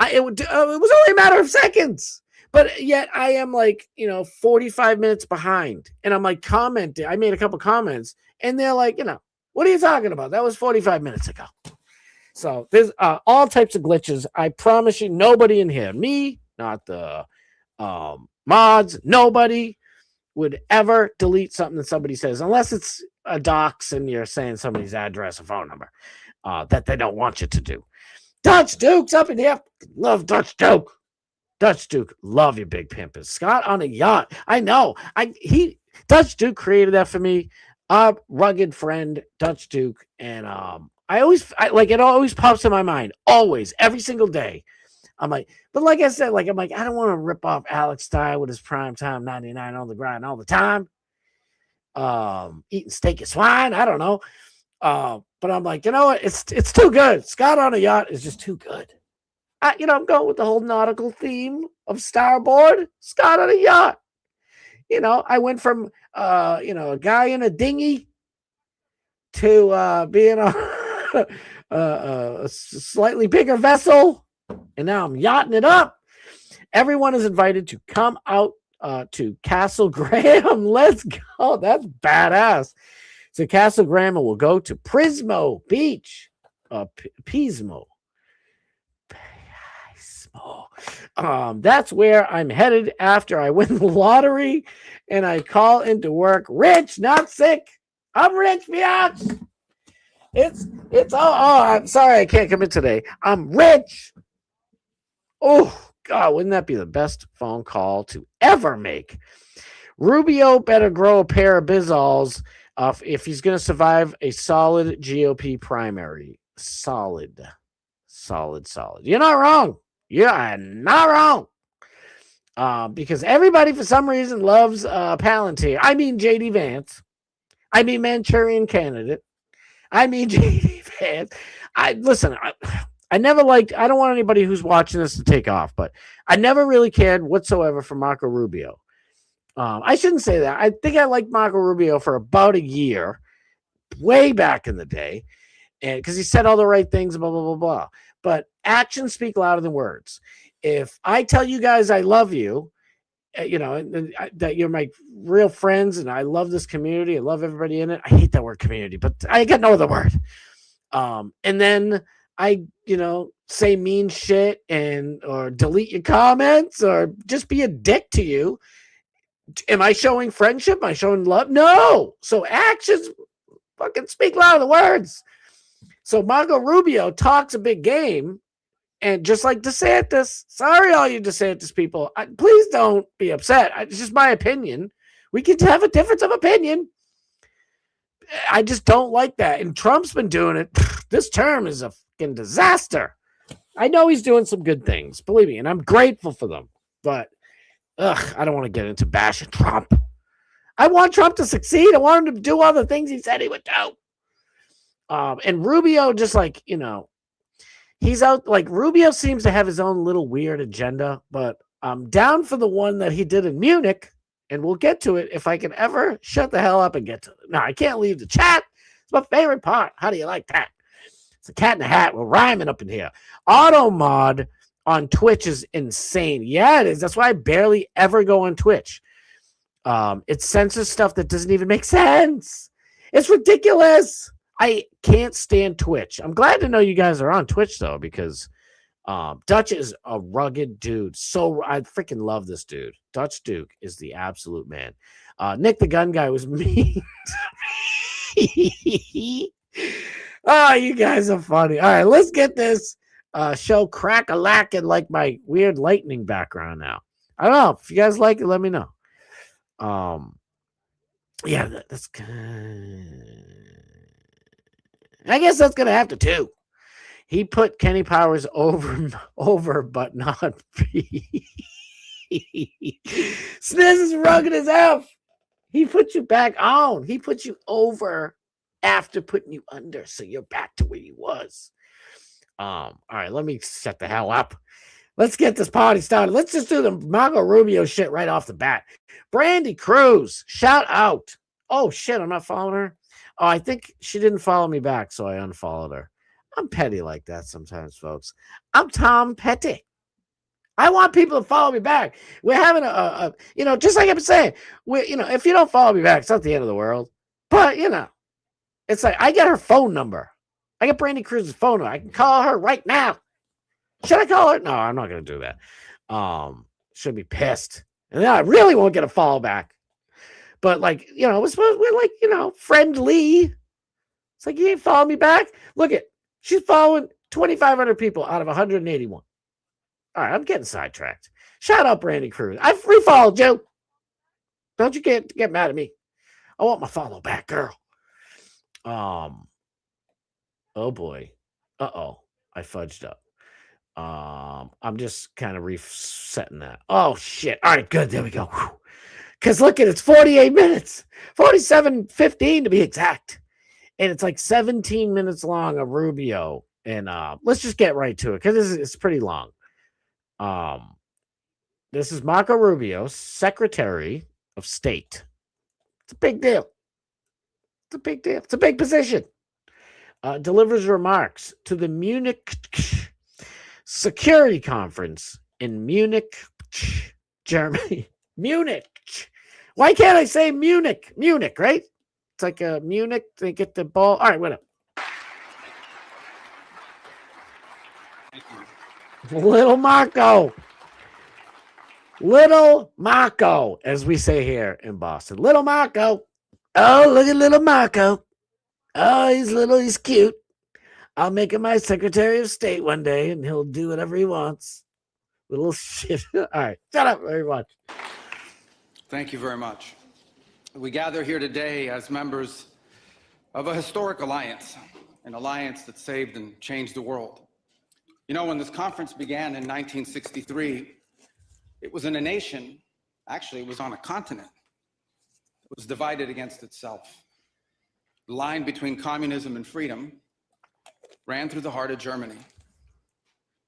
It was only a matter of seconds. But yet I am 45 minutes behind. And I'm like commenting. I made a couple comments, and they're like, what are you talking about? That was 45 minutes ago. So there's all types of glitches. I promise you, nobody in here, me, not the mods, nobody would ever delete something that somebody says, unless it's a dox and you're saying somebody's address or phone number that they don't want you to do. Dutch Duke's up in here. Love Dutch Duke. Dutch Duke, love you, big pimpers. Scott on a yacht. I know. Dutch Duke created that for me. Rugged friend, Dutch Duke, and it always pops in my mind. Always, every single day. I'm like, but like I said, I don't want to rip off Alex Stein with his primetime 99 on the grind all the time. Eating steak and swine. I don't know. But I'm like, you know what? It's too good. Scott on a yacht is just too good. I'm going with the whole nautical theme of Starboard. Scott on a yacht. I went from a guy in a dinghy to being a slightly bigger vessel, and now I'm yachting it up. Everyone is invited to come out to Castle Graham. Let's go. That's badass. So Castle Graham, and we'll go to Pismo Beach. Pismo. That's where I'm headed after I win the lottery and I call into work rich, not sick. I'm rich, biatch. I'm sorry I can't come in today. I'm rich. Oh God, wouldn't that be the best phone call to ever make? Rubio better grow a pair of bizzalls if he's going to survive a solid GOP primary. Solid. You're not wrong. Yeah, not wrong. Because everybody, for some reason, loves Palantir. I mean, J.D. Vance. I mean, Manchurian candidate. I mean, J.D. Vance. I don't want anybody who's watching this to take off, but I never really cared whatsoever for Marco Rubio. I shouldn't say that. I think I liked Marco Rubio for about a year, way back in the day, and because he said all the right things, blah, blah, blah, blah. But actions speak louder than words. If I tell you guys I love you, that you're my real friends and I love this community, I love everybody in it. I hate that word community, but I got no other word. And then I, say mean shit or delete your comments or just be a dick to you. Am I showing friendship? Am I showing love? No. So actions fucking speak louder than words. So Marco Rubio talks a big game. And just like DeSantis, sorry, all you DeSantis people, please don't be upset. It's just my opinion. We can have a difference of opinion. I just don't like that. And Trump's been doing it. This term is a fucking disaster. I know he's doing some good things, believe me, and I'm grateful for them. But, I don't want to get into bashing Trump. I want Trump to succeed. I want him to do all the things he said he would do. And Rubio just he's out, Rubio seems to have his own little weird agenda, but I'm down for the one that he did in Munich, and we'll get to it if I can ever shut the hell up and get to it. Now, I can't leave the chat. It's my favorite part. How do you like that? It's a cat in a hat. We're rhyming up in here. Auto mod on Twitch is insane. Yeah, it is. That's why I barely ever go on Twitch. It censors stuff that doesn't even make sense. It's ridiculous. I can't stand Twitch. I'm glad to know you guys are on Twitch, though, because Dutch is a rugged dude. So I freaking love this dude. Dutch Duke is the absolute man. Nick the Gun Guy was mean to me. Oh, you guys are funny. All right, let's get this show crack-a-lacking like my weird lightning background now. I don't know. If you guys like it, let me know. Yeah, that's good. I guess that's going to have to, too. He put Kenny Powers over, but not B. Sniz is rugged as F. He put you back on. He put you over after putting you under, so you're back to where you was. All right, let me shut the hell up. Let's get this party started. Let's just do the Marco Rubio shit right off the bat. Brandy Cruz, shout out. Oh, shit, I'm not following her. Oh, I think she didn't follow me back, so I unfollowed her. I'm petty like that sometimes, folks. I'm Tom Petty. I want people to follow me back. We're having just like I'm saying, if you don't follow me back, it's not the end of the world. But, it's like I get her phone number. I get Brandy Cruz's phone number. I can call her right now. Should I call her? No, I'm not going to do that. Should be pissed. And then I really won't get a follow back. But we're friendly. It's like, you ain't following me back. Look at, she's following 2,500 people out of 181. All right, I'm getting sidetracked. Shout out Brandy Cruz. I free followed you. Don't you get mad at me. I want my follow back, girl. Oh boy. Uh-oh. I fudged up. I'm just kind of resetting that. Oh shit. All right, good. There we go. Because look at it's 48 minutes. 47:15 to be exact. And it's like 17 minutes long of Rubio. And let's just get right to it because it's pretty long. This is Marco Rubio, Secretary of State. It's a big deal. It's a big deal. It's a big position. Delivers remarks to the Munich Security Conference in Munich, Germany. Munich. Why can't I say Munich? Munich, right? It's like a Munich. They get the ball. All right, whatever. Little Marco. Little Marco, as we say here in Boston. Little Marco. Oh, look at little Marco. Oh, he's cute. I'll make him my Secretary of State one day, and he'll do whatever he wants. Little shit. All right, shut up very much. Thank you very much. We gather here today as members of a historic alliance, an alliance that saved and changed the world. When this conference began in 1963, it was in a nation, actually it was on a continent. It was divided against itself. The line between communism and freedom ran through the heart of Germany.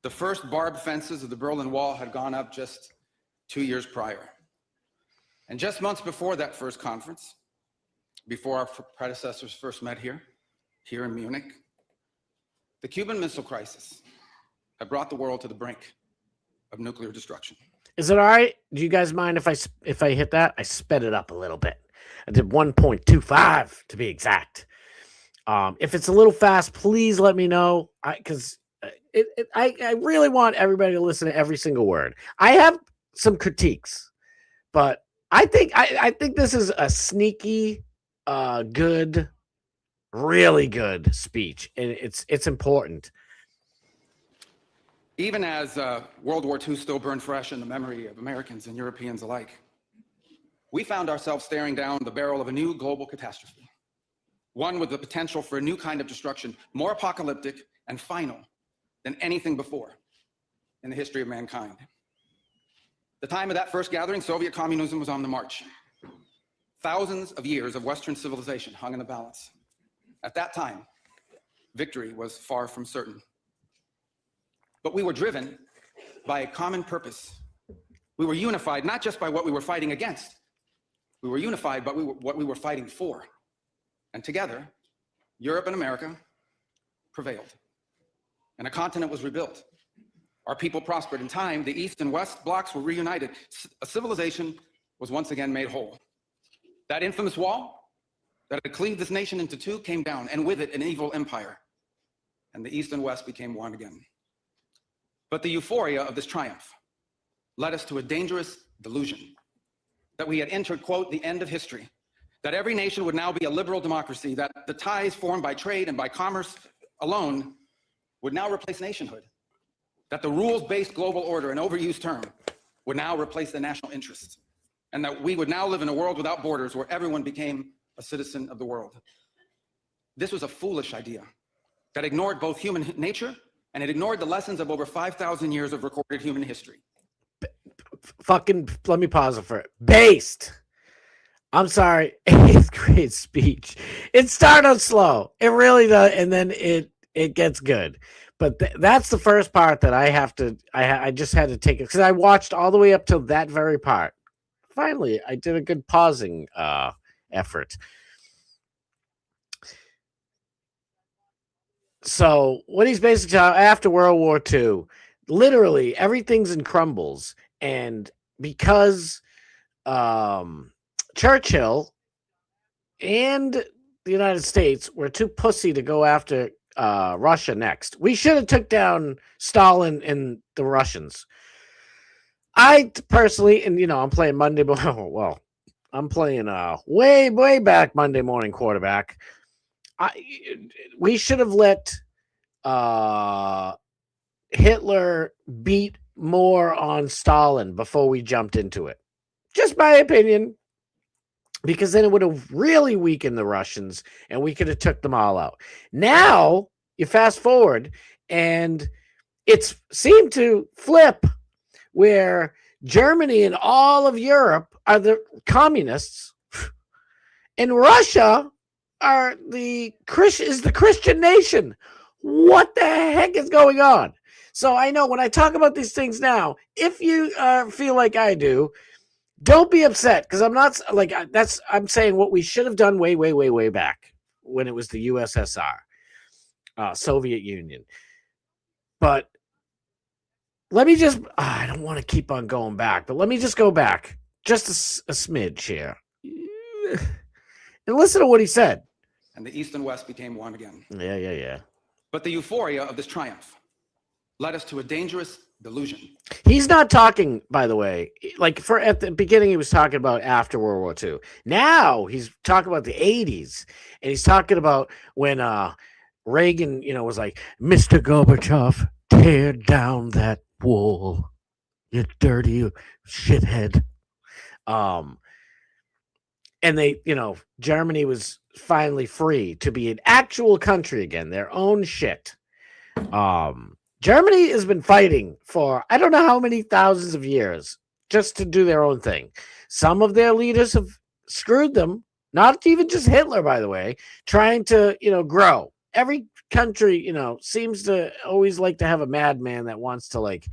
The first barbed fences of the Berlin Wall had gone up just 2 years prior. And just months before that first conference, before our predecessors first met here in Munich, the Cuban Missile Crisis had brought the world to the brink of nuclear destruction. Is it all right? Do you guys mind if I hit that? I sped it up a little bit. I did 1.25 to be exact. If it's a little fast, please let me know, because I really want everybody to listen to every single word. I have some critiques, but I think this is a sneaky, good, really good speech, and it's important. Even as World War II still burned fresh in the memory of Americans and Europeans alike, we found ourselves staring down the barrel of a new global catastrophe, one with the potential for a new kind of destruction, more apocalyptic and final than anything before in the history of mankind. The time of that first gathering, Soviet communism was on the march. Thousands of years of Western civilization hung in the balance. At that time, victory was far from certain. But we were driven by a common purpose. We were unified not just by what we were fighting against. We were unified by what we were fighting for. And together, Europe and America prevailed. And a continent was rebuilt. Our people prospered. In time, the East and West blocks were reunited. A civilization was once again made whole. That infamous wall that had cleaved this nation into two came down, and with it, an evil empire. And the East and West became one again. But the euphoria of this triumph led us to a dangerous delusion that we had entered, quote, the end of history, that every nation would now be a liberal democracy, that the ties formed by trade and by commerce alone would now replace nationhood, that the rules-based global order, an overused term, would now replace the national interests, and that we would now live in a world without borders where everyone became a citizen of the world. This was a foolish idea that ignored both human nature and it ignored the lessons of over 5,000 years of recorded human history. Fucking, let me pause it for it. Based. I'm sorry, 8th grade speech. It started slow. It really does, and then it gets good. But that's the first part that I just had to take it, because I watched all the way up till that very part. Finally, I did a good pausing effort. So what he's basically after World War II, literally everything's in crumbles, and because Churchill and the United States were too pussy to go after Russia next. We should have took down Stalin and the Russians. I personally, and I'm playing Monday. Well, I'm playing way back Monday morning quarterback. We should have let Hitler beat more on Stalin before we jumped into it. Just my opinion, because then it would have really weakened the Russians and we could have took them all out. Now you fast forward and it's seemed to flip, where Germany and all of Europe are the communists and Russia is the Christian nation. What the heck is going on? So I know when I talk about these things now, if you feel like I do, don't be upset, because I'm not like I'm saying what we should have done way back when it was the USSR, Soviet Union. But let me just, I don't want to keep on going back, but let me just go back just a smidge here and listen to what he said. And the East and West became one again. Yeah. But the euphoria of this triumph led us to a dangerous delusion. He's not talking, by the way, like at the beginning, he was talking about after World War II. Now he's talking about the 80s, and he's talking about when Reagan, was like, Mr. Gorbachev, tear down that wall, you dirty shithead. And they, Germany was finally free to be an actual country again, their own shit. Germany has been fighting for I don't know how many thousands of years just to do their own thing. Some of their leaders have screwed them, not even just Hitler, by the way, trying to, grow. every country, seems to always like to have a madman that wants to like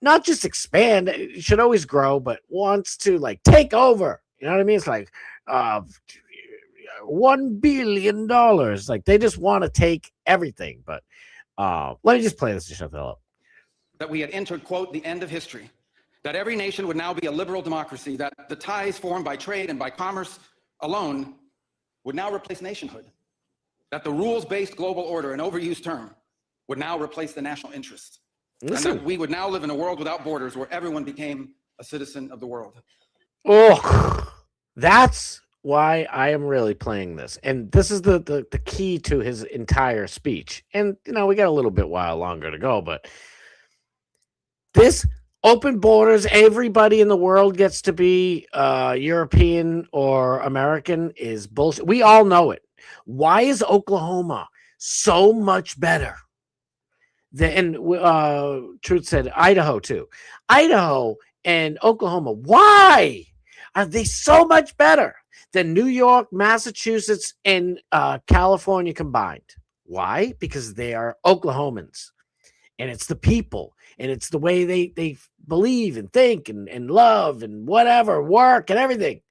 not just expand, it should always grow, but wants to like take over. You know what I mean? It's like $1 billion. Like they just want to take everything. But let me just play this to shut the hell up. That we had entered, quote, the end of history, that every nation would now be a liberal democracy, that the ties formed by trade and by commerce alone would now replace nationhood, that the rules-based global order, an overused term, would now replace the national interest, and that we would now live in a world without borders where everyone became a citizen of the world. Oh, that's why I am really playing this. And this is the key to his entire speech. And, we got a little bit while longer to go, but this open borders, everybody in the world gets to be European or American is bullshit. We all know it. Why is Oklahoma so much better than, Truth said Idaho too. Idaho and Oklahoma, why are they so much better than New York, Massachusetts, and California combined? Why? Because they are Oklahomans. And it's the people, and it's the way they believe and think and love and whatever, work and everything.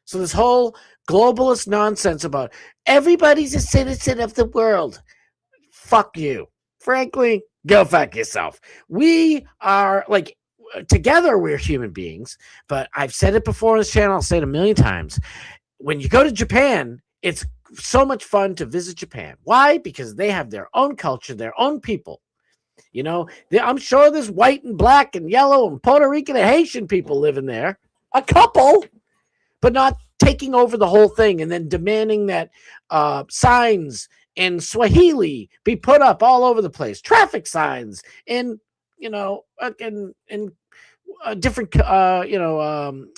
So this whole globalist nonsense about everybody's a citizen of the world. Fuck you. Frankly, go fuck yourself. We are like, together we're human beings, but I've said it before on this channel, I'll say it a million times. When you go to Japan, it's so much fun to visit Japan. Why? Because they have their own culture, their own people. I'm sure there's white and black and yellow and Puerto Rican and Haitian people living there. A couple, but not taking over the whole thing and then demanding that signs in Swahili be put up all over the place. Traffic signs in, in a different,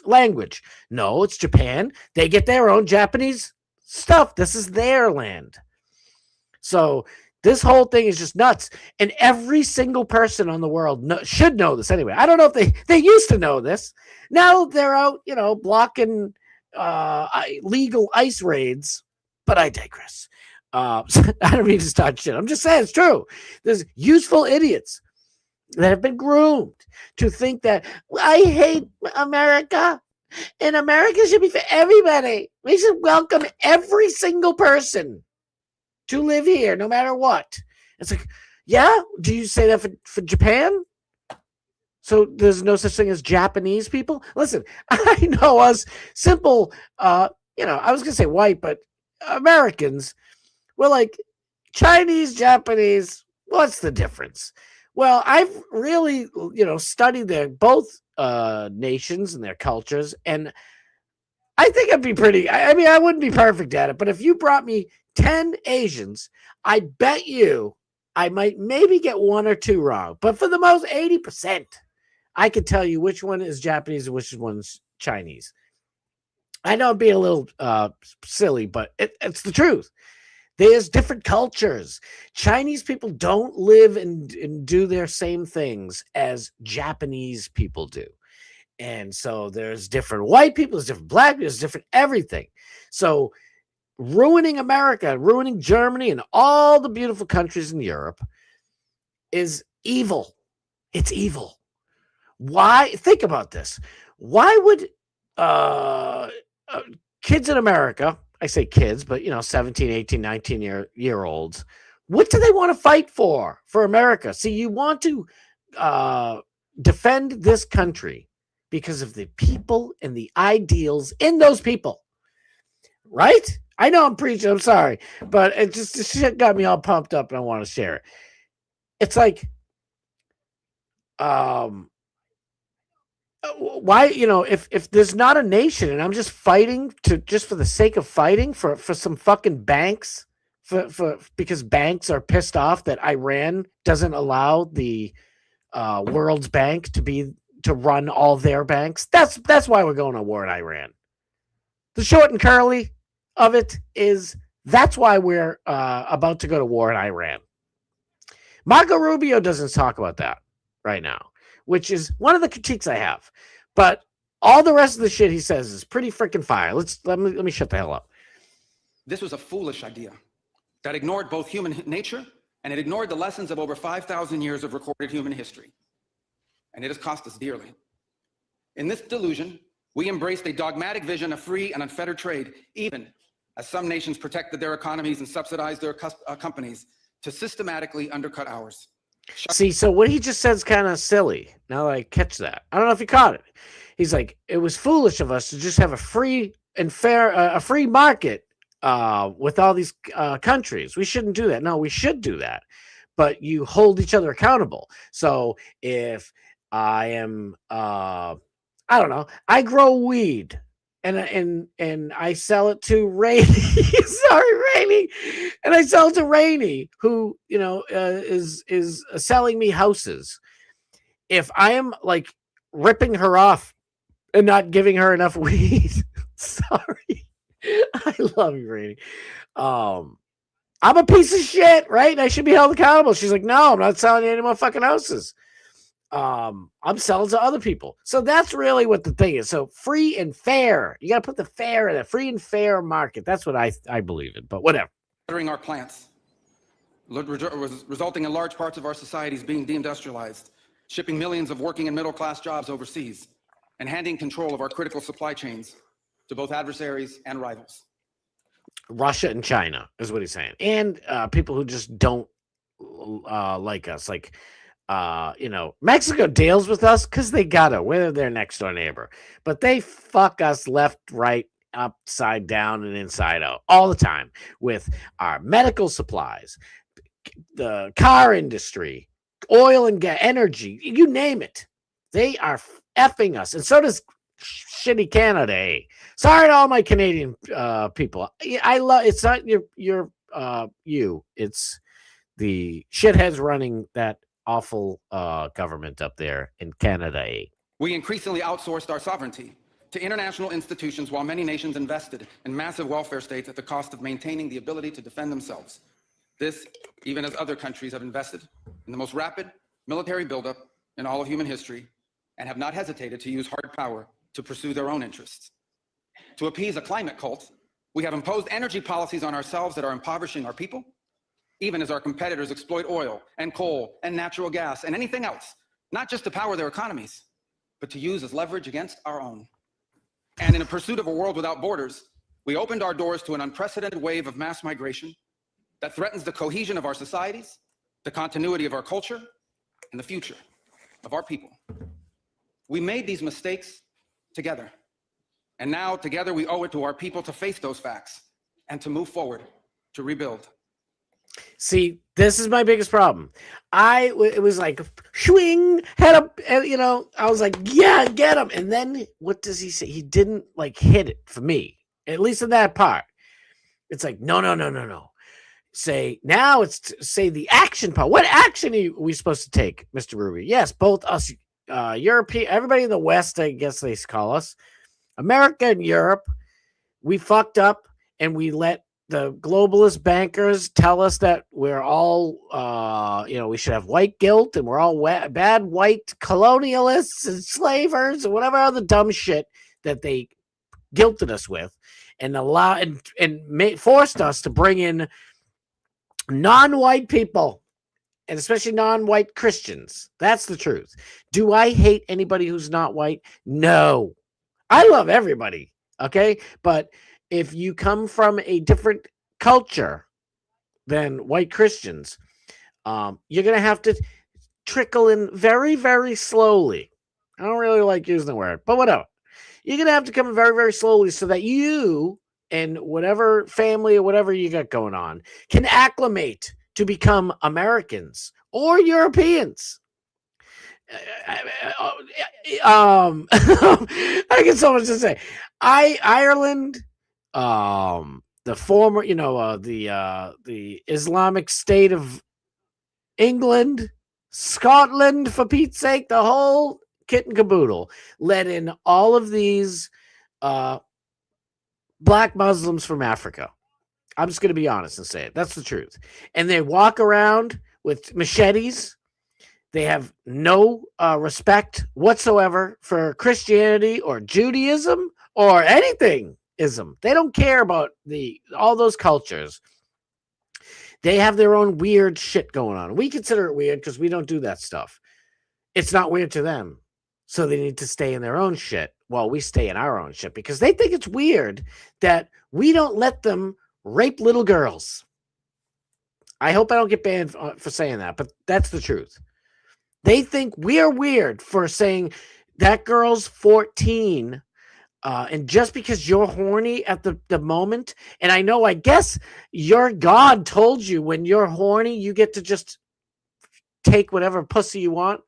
language. No, it's Japan. They get their own Japanese stuff. This is their land. So this whole thing is just nuts. And every single person on the world should know this anyway. I don't know if they used to know this. Now they're out, blocking legal ICE raids. But I digress. I don't mean to start shit. I'm just saying it's true. There's useful idiots that have been groomed to think that I hate America. And America should be for everybody. We should welcome every single person to live here, no matter what. It's like, yeah, do you say that for Japan? So there's no such thing as Japanese people? Listen, I know us simple, I was going to say white, but Americans, we're like Chinese, Japanese, what's the difference? Well, I've really, studied both nations and their cultures, and I think I'd be pretty, I wouldn't be perfect at it, but if you brought me 10 Asians, I bet you I might maybe get one or two wrong, but for the most 80%, I could tell you which one is Japanese and which one's Chinese. I know I'm being a little silly, but it's the truth. There's different cultures. Chinese people don't live and do their same things as Japanese people do. And so there's different white people, there's different black people, there's different everything. So ruining America, ruining Germany and all the beautiful countries in Europe is evil. It's evil. Why? Think about this. Why would kids in America, I say kids, but 17, 18, 19-year-olds, what do they want to fight for America? See, you want to defend this country because of the people and the ideals in those people, right? I know I'm preaching, I'm sorry, but it just, this shit got me all pumped up and I want to share it. It's like, why, if there's not a nation and I'm just fighting just for the sake of fighting for some fucking banks, because banks are pissed off that Iran doesn't allow the World's Bank to run all their banks. That's why we're going to war in Iran. The short and curly of it is that's why we're about to go to war in Iran. Marco Rubio doesn't talk about that right now, which is one of the critiques I have. But all the rest of the shit he says is pretty freaking fire. Let me shut the hell up. This was a foolish idea. that ignored both human nature and it ignored the lessons of over 5,000 years of recorded human history. And it has cost us dearly. In this delusion, we embraced a dogmatic vision of free and unfettered trade, even as some nations protected their economies and subsidized their companies to systematically undercut ours. See, so what he just said is kind of silly. Now that I catch that, I don't know if you caught it. He's like, it was foolish of us to just have a free and fair, a free market with all these countries. We shouldn't do that. No, we should do that, but you hold each other accountable. So if I am, I don't know, I grow weed and I sell it to Rainey. Sorry, Rainey. And I sell it to Rainey, who, you know, is selling me houses. If I am like ripping her off and not giving her enough weed, sorry. I love you, Rainey. I'm a piece of shit, right? And I should be held accountable. She's like, no, I'm not selling you any more fucking houses. I'm selling to other people. So that's really what the thing is. So free and fair. You got to put the fair in a free and fair market. That's what I believe in, but whatever. During our plants, resulting in large parts of our societies being deindustrialized, shipping millions of working and middle-class jobs overseas, and handing control of our critical supply chains to both adversaries and rivals. Russia and China is what he's saying. And people who just don't like us. Like, you know, Mexico deals with us because they gotta. We're their next door neighbor. But they fuck us left, right, upside down, and inside out all the time with our medical supplies, the car industry, oil and gas, energy, you name it. They are effing us. And so does shitty Canada. Eh? Sorry to all my Canadian people. I love, it's not you, it's the shitheads running that awful government up there in Canada. Eh? We increasingly outsourced our sovereignty to international institutions while many nations invested in massive welfare states at the cost of maintaining the ability to defend themselves. This, even as other countries have invested in the most rapid military buildup in all of human history and have not hesitated to use hard power to pursue their own interests. To appease a climate cult, we have imposed energy policies on ourselves that are impoverishing our people, even as our competitors exploit oil and coal and natural gas and anything else, not just to power their economies, but to use as leverage against our own. And in a pursuit of a world without borders, we opened our doors to an unprecedented wave of mass migration that threatens the cohesion of our societies, the continuity of our culture, and the future of our people. We made these mistakes together. And now together we owe it to our people to face those facts and to move forward, to rebuild. See, this is my biggest problem. It was like, swing, head up, you know, I was like, yeah, get him. And then what does he say? He didn't like hit it for me, at least in that part. It's like, no. Say, now it's say the action part. What action are we supposed to take, Mr. Rubio? Yes, both us, European, everybody in the West, I guess they call us, America and Europe, we fucked up and we let the globalist bankers tell us that we're all, you know, we should have white guilt and we're all bad white colonialists and slavers and whatever other dumb shit that they guilted us with, and forced us to bring in non-white people, and especially non-white Christians. That's the truth. Do I hate anybody who's not white? No. I love everybody, okay? But if you come from a different culture than white Christians, you're going to have to trickle in very, very slowly. I don't really like using the word, but whatever. You're going to have to come in very, very slowly so that you and whatever family or whatever you got going on can acclimate to become Americans or Europeans. I get so much to say. Ireland, the former, you know, the Islamic State of England, Scotland, for Pete's sake, the whole kit and caboodle let in all of these black Muslims from Africa. I'm just going to be honest and say it. That's the truth. And they walk around with machetes. They have no respect whatsoever for Christianity or Judaism or anything-ism. They don't care about all those cultures. They have their own weird shit going on. We consider it weird because we don't do that stuff. It's not weird to them. So they need to stay in their own shit while we stay in our own shit because they think it's weird that we don't let them rape little girls. I hope I don't get banned for saying that, but that's the truth. They think we're weird for saying that girl's 14, and just because you're horny at the moment, and I guess your God told you when you're horny, you get to just take whatever pussy you want,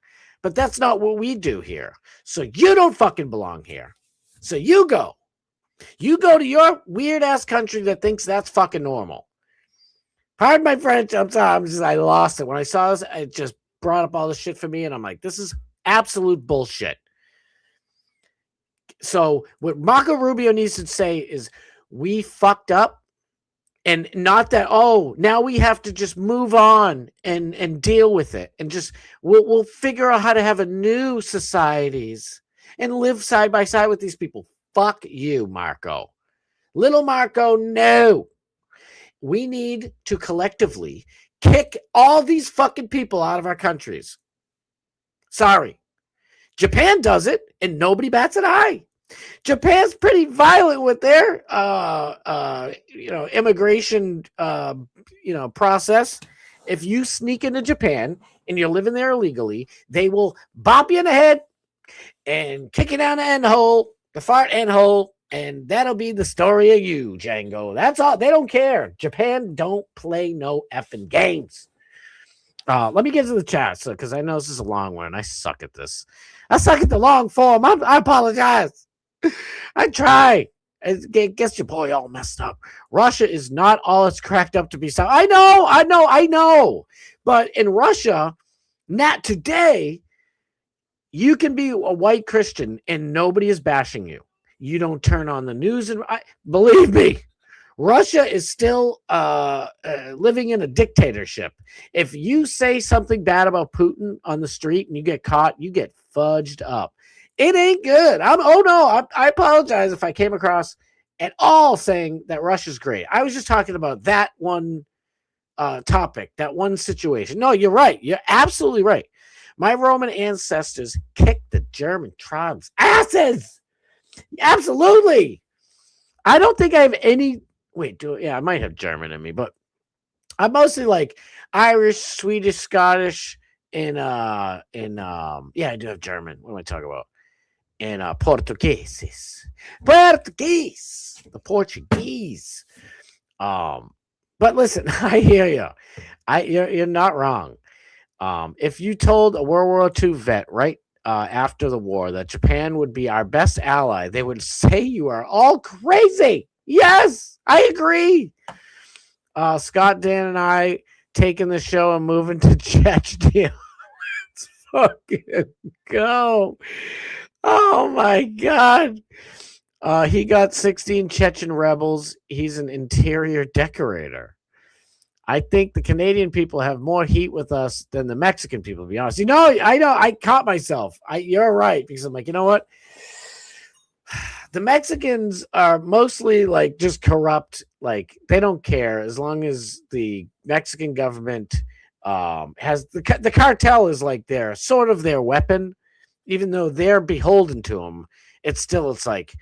but that's not what we do here. So you don't fucking belong here. So you go to your weird ass country that thinks that's fucking normal. Pardon my French. I'm sorry. I lost it when I saw this. It just brought up all this shit for me, and I'm like, this is absolute bullshit. So what Marco Rubio needs to say is, we fucked up, and not that, oh, now we have to just move on and deal with it, and just we'll figure out how to have a new societies and live side by side with these people. Fuck you, Marco. Little Marco, no. We need to collectively kick all these fucking people out of our countries. Sorry. Japan does it, and nobody bats an eye. Japan's pretty violent with their, immigration, process. If you sneak into Japan and you're living there illegally, they will bop you in the head and kick you down the end hole, the fart end hole, and that'll be the story of you, Django. That's all. They don't care. Japan don't play no effing games. Let me get to the chat, because I know this is a long one. I suck at this. I suck at the long form. I apologize. I try. It gets your boy all messed up. Russia is not all it's cracked up to be. So I know. But in Russia, not today, you can be a white Christian and nobody is bashing you. You don't turn on the news, and believe me, Russia is still living in a dictatorship. If you say something bad about Putin on the street and you get caught, you get fudged up. It ain't good. I apologize if I came across at all saying that Russia's great. I was just talking about that one topic, that one situation. No, you're right. You're absolutely right. My Roman ancestors kicked the German tribes' asses. Absolutely. I don't think I have any. I might have German in me, but I'm mostly like Irish, Swedish, Scottish, and I do have German. What am I talking about? And Portuguese, the Portuguese. But listen, I hear you. You're not wrong. If you told a World War II vet right after the war that Japan would be our best ally, they would say you are all crazy. Yes, I agree. Scott, Dan, and I taking the show and moving to Chechnya. Let's fucking go. Oh my God. He got 16 Chechen rebels. He's an interior decorator. I think the Canadian people have more heat with us than the Mexican people, to be honest. I know. I caught myself. You're right, because I'm like, you know what? The Mexicans are mostly like just corrupt. Like, they don't care as long as the Mexican government has the cartel is like their sort of their weapon, even though they're beholden to them. It's like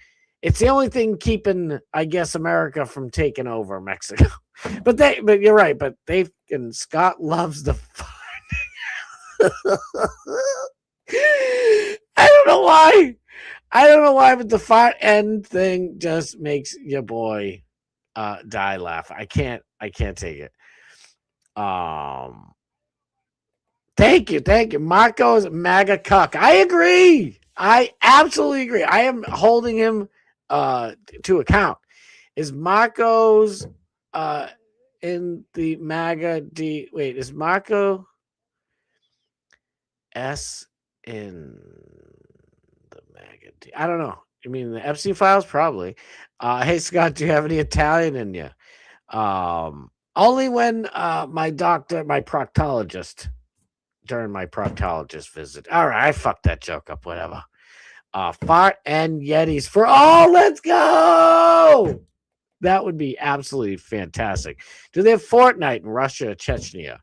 it's the only thing keeping, I guess, America from taking over Mexico. But you're right. But and Scott loves the fun. I don't know why, but the fart end thing just makes your boy die laugh. I can't take it. Thank you. Marco's MAGA cuck. I agree. I absolutely agree. I am holding him to account. Is Marco's in the MAGA D? Wait, is Marco S in the MAGA D? I don't know. You mean the Epstein files? Probably. Hey Scott, do you have any Italian in you? Only when my proctologist, during my proctologist visit. All right, I fucked that joke up. Whatever. Fart and Yetis for all. Let's go. That would be absolutely fantastic. Do they have Fortnite in Russia or Chechnya?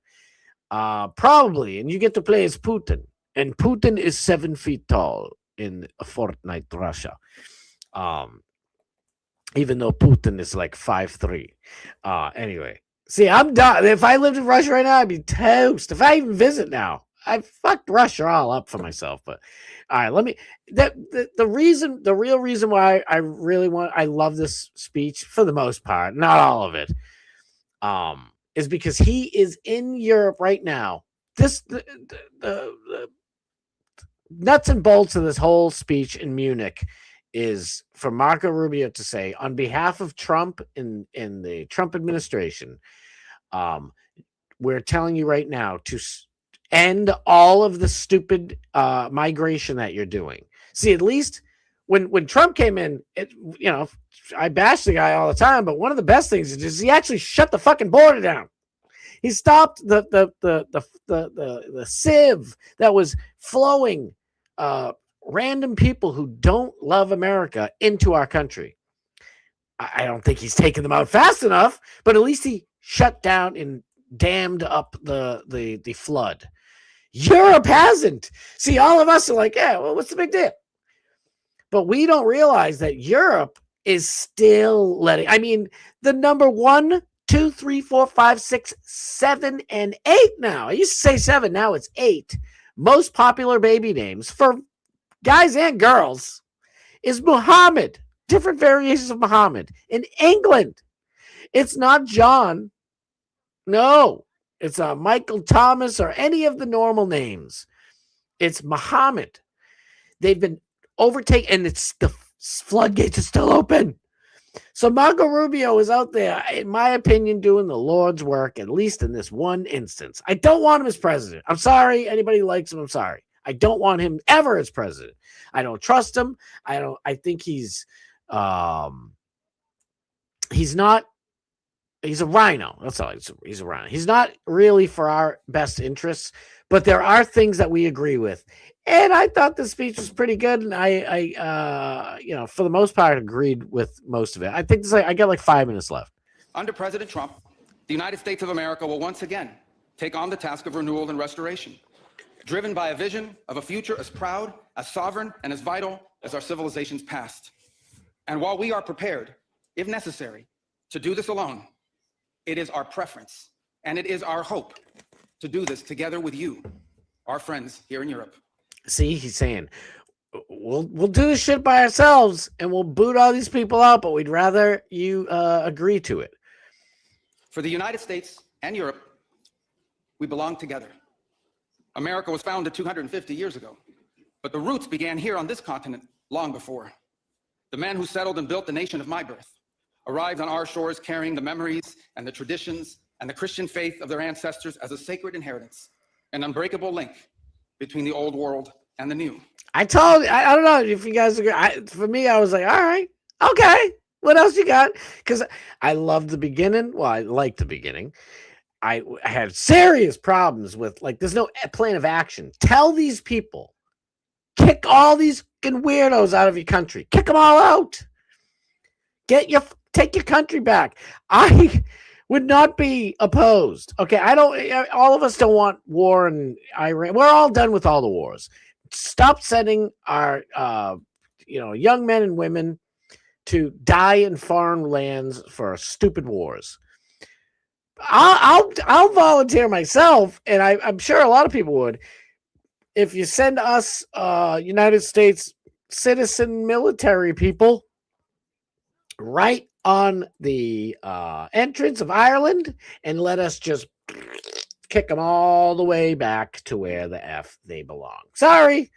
Probably. And you get to play as Putin. And Putin is 7 feet tall in Fortnite Russia. Even though Putin is like 5'3". Anyway. See, I'm done. If I lived in Russia right now, I'd be toast. If I even visit now, I fucked Russia all up for myself. But all right, let me. The real reason why I love this speech for the most part, not all of it, is because he is in Europe right now. The nuts and bolts of this whole speech in Munich is for Marco Rubio to say on behalf of Trump in the Trump administration, we're telling you right now to end all of the stupid migration that you're doing. See, at least when Trump came in, I bash the guy all the time, but one of the best things is he actually shut the fucking border down. He stopped the sieve that was flowing random people who don't love America into our country. I don't think he's taken them out fast enough, but at least he shut down and dammed up the flood. Europe hasn't. See, all of us are like, yeah, well, what's the big deal? But we don't realize that Europe is still letting. I mean, the number 1, 2, 3, 4, 5, 6, 7, and 8 now. I used to say 7, now it's 8. Most popular baby names for guys and girls is Muhammad. Different variations of Muhammad. In England, it's not John. No, it's Michael Thomas or any of the normal names. It's Muhammad. They've been overtaken, and it's the floodgates are still open. So Marco Rubio is out there, in my opinion, doing the Lord's work, at least in this one instance. I don't want him as president. I'm sorry. Anybody who likes him, I'm sorry. I don't want him ever as president. I don't trust him. I think he's not. He's a rhino. That's all. He's a rhino. He's not really for our best interests, but there are things that we agree with. And I thought the speech was pretty good, and I for the most part, agreed with most of it. I think I got like 5 minutes left. Under President Trump, the United States of America will once again take on the task of renewal and restoration, driven by a vision of a future as proud, as sovereign, and as vital as our civilization's past. And while we are prepared, if necessary, to do this alone, it is our preference, and it is our hope to do this together with you, our friends here in Europe. See, he's saying, we'll do this shit by ourselves, and we'll boot all these people out, but we'd rather you agree to it. For the United States and Europe, we belong together. America was founded 250 years ago, but the roots began here on this continent long before. The men who settled and built the nation of my birth arrived on our shores carrying the memories and the traditions and the Christian faith of their ancestors as a sacred inheritance, an unbreakable link between the old world and the new. I don't know if you guys agree. For me, I was like, all right, okay, what else you got? Because I loved the beginning. Well, I liked the beginning. I had serious problems with, like, there's no plan of action. Tell these people, kick all these fucking weirdos out of your country. Kick them all out. Take your country back. I would not be opposed. Okay, all of us don't want war in Iran. We're all done with all the wars. Stop sending our young men and women to die in foreign lands for stupid wars. I'll volunteer myself, and I'm sure a lot of people would, if you send us United States citizen military people right on the entrance of Ireland and let us just kick them all the way back to where the F they belong. Sorry.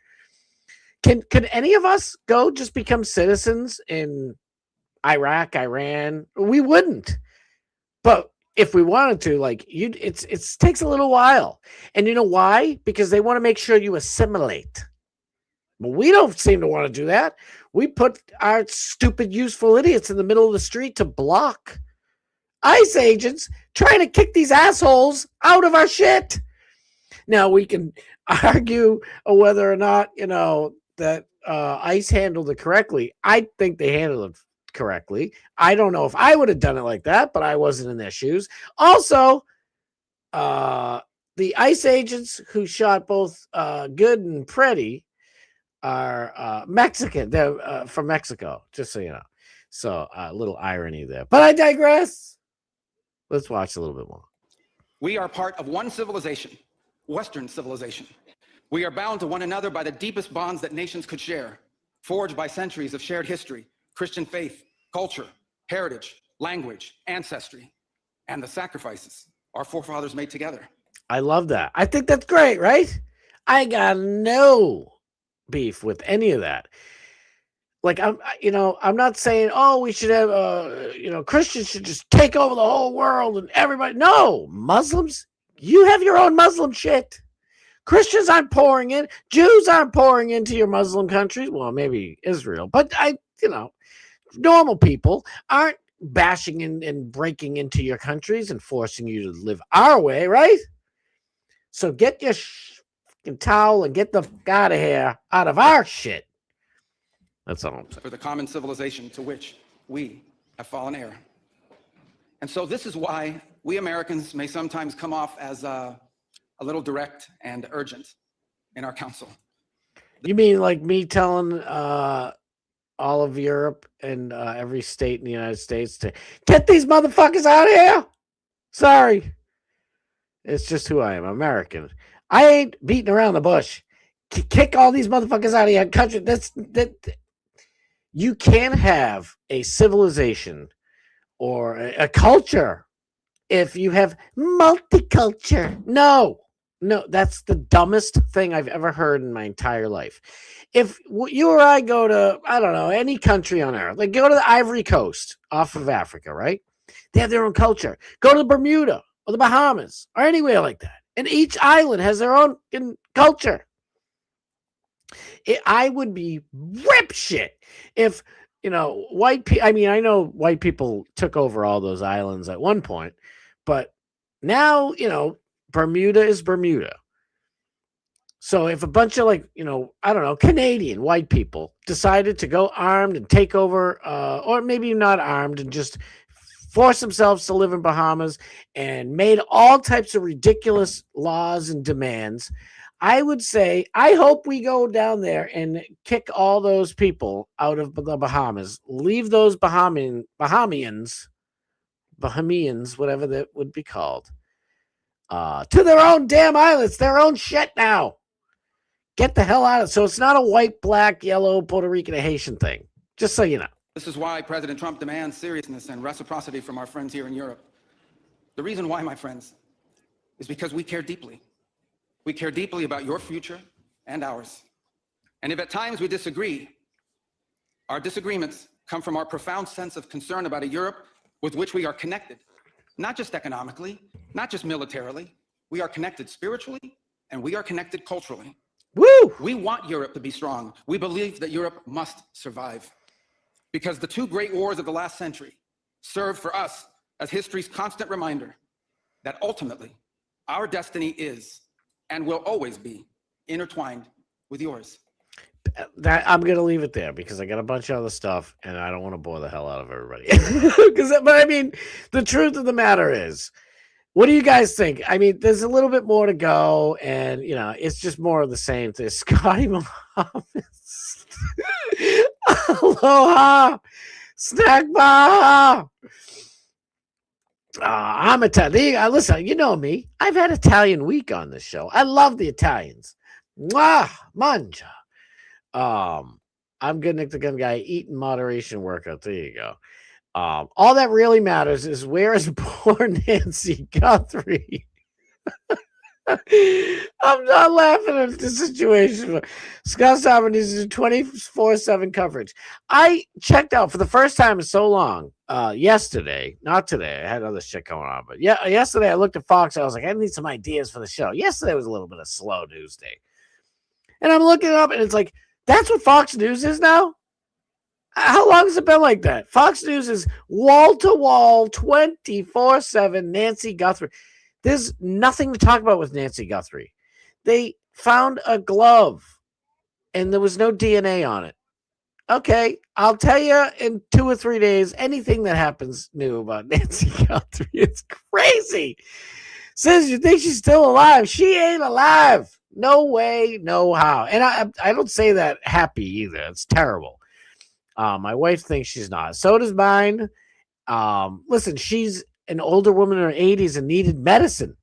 Could any of us go just become citizens in Iraq, Iran? We wouldn't. But if we wanted to, it takes a little while. And you know why? Because they want to make sure you assimilate. But we don't seem to want to do that. We put our stupid, useful idiots in the middle of the street to block ICE agents trying to kick these assholes out of our shit. Now, we can argue whether or not, that ICE handled it correctly. I think they handled it correctly. I don't know if I would have done it like that, but I wasn't in their shoes. Also, the ICE agents who shot both Good and Pretty are Mexican. They're from Mexico, just so you know. So a little irony there. But I digress. Let's watch a little bit more. We are part of one civilization, Western civilization. We are bound to one another by the deepest bonds that nations could share, forged by centuries of shared history, Christian faith, culture, heritage, language, ancestry, and the sacrifices our forefathers made together. I love that. I think that's great, right? I got no beef with any of that. Like, I'm not saying, oh, we should have, Christians should just take over the whole world and everybody. No, Muslims, you have your own Muslim shit. Christians aren't pouring in. Jews aren't pouring into your Muslim countries. Well, maybe Israel, but normal people aren't bashing in and breaking into your countries and forcing you to live our way, right? So get your towel and get the fuck out of here, out of our shit. That's all I'm saying. For the common civilization to which we have fallen heir. And so this is why we Americans may sometimes come off as a little direct and urgent in our counsel. You mean like me telling all of Europe and every state in the United States to get these motherfuckers out of here? Sorry. It's just who I am, American. I ain't beating around the bush. Kick all these motherfuckers out of your country. You can't have a civilization or a culture if you have multiculture. No, that's the dumbest thing I've ever heard in my entire life. If you or I go to, I don't know, any country on earth, like go to the Ivory Coast off of Africa, right? They have their own culture. Go to Bermuda or the Bahamas or anywhere like that. And each island has their own culture. I would be rip shit if, white people, I know white people took over all those islands at one point, but now, Bermuda is Bermuda. So if a bunch of Canadian white people decided to go armed and take over, or maybe not armed and just force themselves to live in Bahamas and made all types of ridiculous laws and demands, I would say, I hope we go down there and kick all those people out of the Bahamas. Leave those Bahamians, whatever that would be called, to their own damn islands, their own shit now. Get the hell out of it. So it's not a white, black, yellow, Puerto Rican, and Haitian thing. Just so you know. This is why President Trump demands seriousness and reciprocity from our friends here in Europe. The reason why, my friends, is because we care deeply. We care deeply about your future and ours. And if at times we disagree, our disagreements come from our profound sense of concern about a Europe with which we are connected, not just economically, not just militarily. We are connected spiritually, and we are connected culturally. Woo! We want Europe to be strong. We believe that Europe must survive. Because the two great wars of the last century serve for us as history's constant reminder that ultimately our destiny is and will always be intertwined with yours. That I'm gonna leave it there because I got a bunch of other stuff and I don't want to bore the hell out of everybody. But I mean, the truth of the matter is, what do you guys think? I mean, there's a little bit more to go, and it's just more of the same thing. Scotty Muhammad, aloha, snack bar. I'm Italian. Listen, you know me. I've had Italian week on this show. I love the Italians. Mwah, mangia. I'm good, Nick the Gun Guy. Eat in moderation workout. There you go. All that really matters is where is poor Nancy Guthrie. I'm not laughing at the situation. Scott Stauber needs to do 24/7 coverage. I checked out for the first time in so long. Yesterday, not today. I had other shit going on, but yeah, yesterday I looked at Fox. I was like, I need some ideas for the show. Yesterday was a little bit of slow news day, and I'm looking it up, and it's like that's what Fox News is now. How long has it been like that? Fox News is wall to wall, 24/7. Nancy Guthrie. There's nothing to talk about with Nancy Guthrie. They found a glove, and there was no DNA on it. Okay, I'll tell you in 2 or 3 days anything that happens new about Nancy Guthrie. It's crazy. Says you think she's still alive. She ain't alive. No way, no how. And I don't say that happy either. It's terrible. My wife thinks she's not. So does mine. Listen, she's an older woman in her 80s and needed medicine.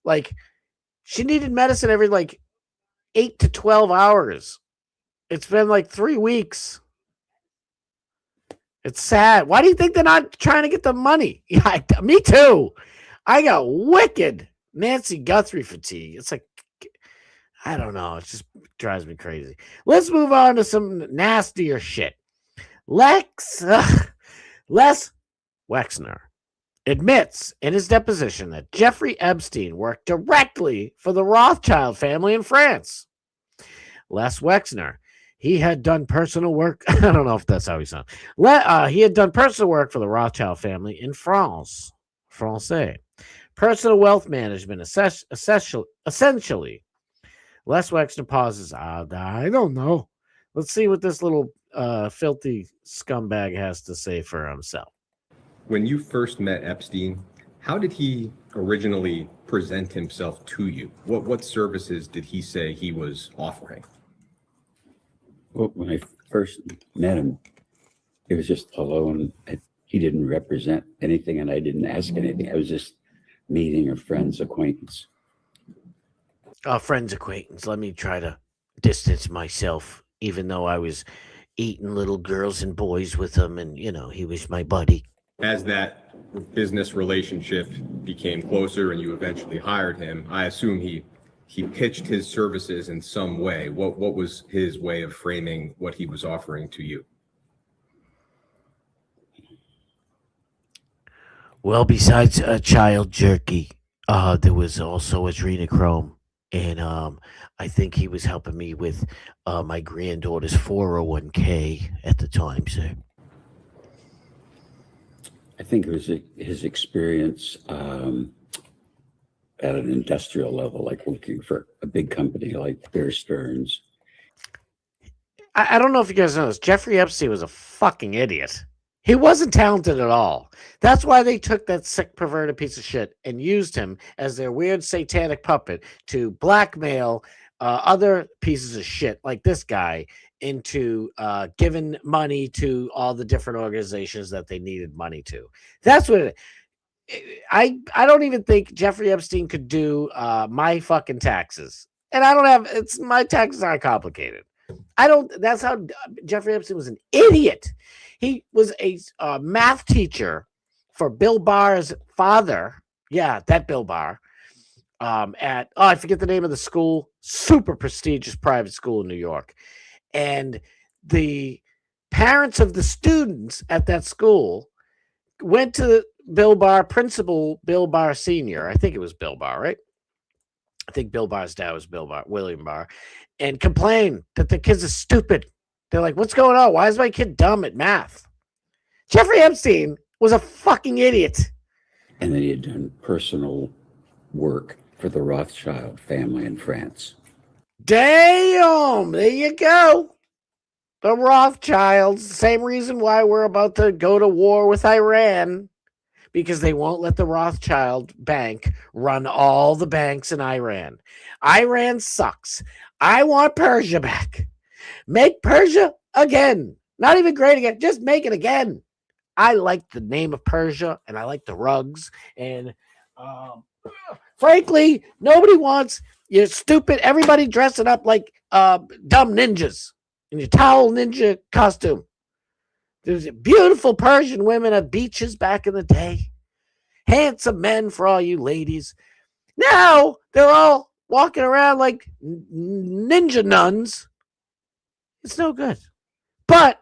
Like, she needed medicine every 8 to 12 hours. It's been 3 weeks. It's sad. Why do you think they're not trying to get the money? Yeah, me too. I got wicked Nancy Guthrie fatigue. It's I don't know. It just drives me crazy. Let's move on to some nastier shit. Les Wexner admits in his deposition that Jeffrey Epstein worked directly for the Rothschild family in France. Les Wexner, he had done personal work. I don't know if that's how he sounds. He had done personal work for the Rothschild family in France. Francais. Personal wealth management, essentially. Les Wexner pauses. I don't know. Let's see what this little filthy scumbag has to say for himself. When you first met Epstein, how did he originally present himself to you? What services did he say he was offering? Well, when I first met him, it was just alone. He didn't represent anything, and I didn't ask anything. I was just meeting a friend's acquaintance. Friend's acquaintance. Let me try to distance myself, even though I was eating little girls and boys with him, and, he was my buddy. As that business relationship became closer and you eventually hired him, I assume he pitched his services in some way. What was his way of framing what he was offering to you? Well, besides child jerky, there was also adrenochrome. And I think he was helping me with my granddaughter's 401k at the time, sir. I think it was his experience at an industrial level, like working for a big company like Bear Stearns. I don't know if you guys know this. Jeffrey Epstein was a fucking idiot. He wasn't talented at all. That's why they took that sick, perverted piece of shit and used him as their weird satanic puppet to blackmail other pieces of shit like this guy into giving money to all the different organizations that they needed money to. That's what I don't even think Jeffrey Epstein could do my fucking taxes. And my taxes aren't complicated. That's how Jeffrey Epstein was an idiot. He was a math teacher for Bill Barr's father. Yeah, that Bill Barr. I forget the name of the school. Super prestigious private school in New York. And the parents of the students at that school went to Bill Barr, Principal Bill Barr Sr. I think it was Bill Barr, right? I think Bill Barr's dad was William Barr, and complained that the kids are stupid. They're like, what's going on? Why is my kid dumb at math? Jeffrey Epstein was a fucking idiot. And then he had done personal work for the Rothschild family in France. Damn, there you go. The Rothschilds, same reason why we're about to go to war with Iran, because they won't let the Rothschild bank run all the banks in Iran. Iran sucks. I want Persia back. Make Persia again. Not even great again. Just make it again. I like the name of Persia, and I like the rugs. And frankly, nobody wants your stupid, everybody dressing up like dumb ninjas in your towel ninja costume. There's beautiful Persian women at beaches back in the day. Handsome men for all you ladies. Now they're all walking around like ninja nuns. It's no good. But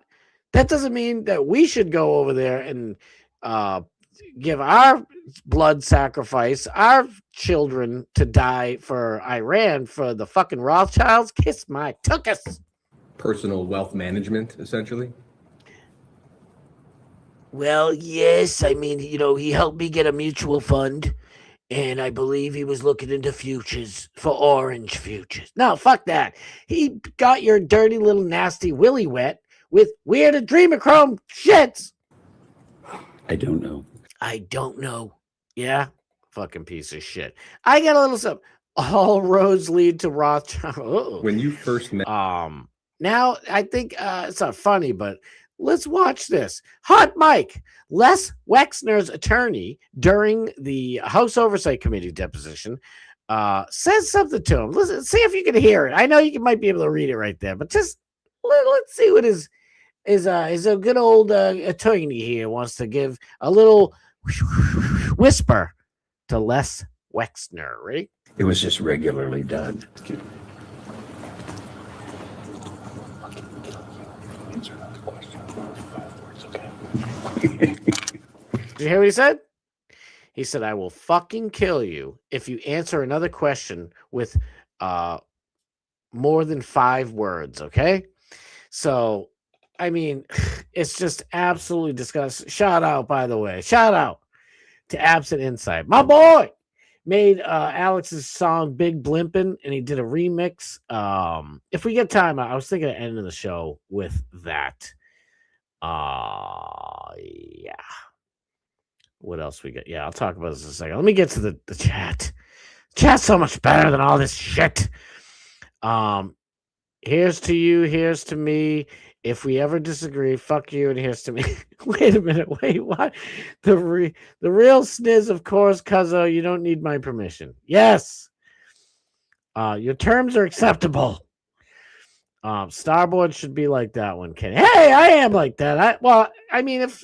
that doesn't mean that we should go over there and give our blood sacrifice, our children to die for Iran, for the fucking Rothschilds. Kiss my tuchus. Personal wealth management, essentially? Well, yes. I mean, he helped me get a mutual fund, and I believe he was looking into futures for orange futures. No, fuck that. He got your dirty little nasty willy wet with weird adrenochrome shits? I don't know. I don't know. Yeah, fucking piece of shit. I got a little something. All roads lead to Rothschild. Uh-oh. When you first met, Now I think it's not funny, but let's watch this. Hot Mike, Les Wexner's attorney during the House Oversight Committee deposition, says something to him. Listen, see if you can hear it. I know you might be able to read it right there, but just let's see what is a good old attorney here wants to give a little whisper to Les Wexner, right? It was just regularly done. Did you hear what he said? He said, I will fucking kill you if you answer another question with more than 5 words, okay? So, I mean, it's just absolutely disgusting. Shout out, by the way. Shout out to Absent Insight. My boy made Alex's song Big Blimpin', and he did a remix. If we get time, I was thinking of ending the show with that. Yeah. What else we got? Yeah, I'll talk about this in a second. Let me get to the chat. Chat's so much better than all this shit. Here's to you, here's to me. If we ever disagree, fuck you, and here's to me. Wait a minute, wait, what? The real sniz, of course, cuzzo, you don't need my permission. Yes. Your terms are acceptable. Starboard should be like that one, Kenny. Hey, I am like that. I mean, if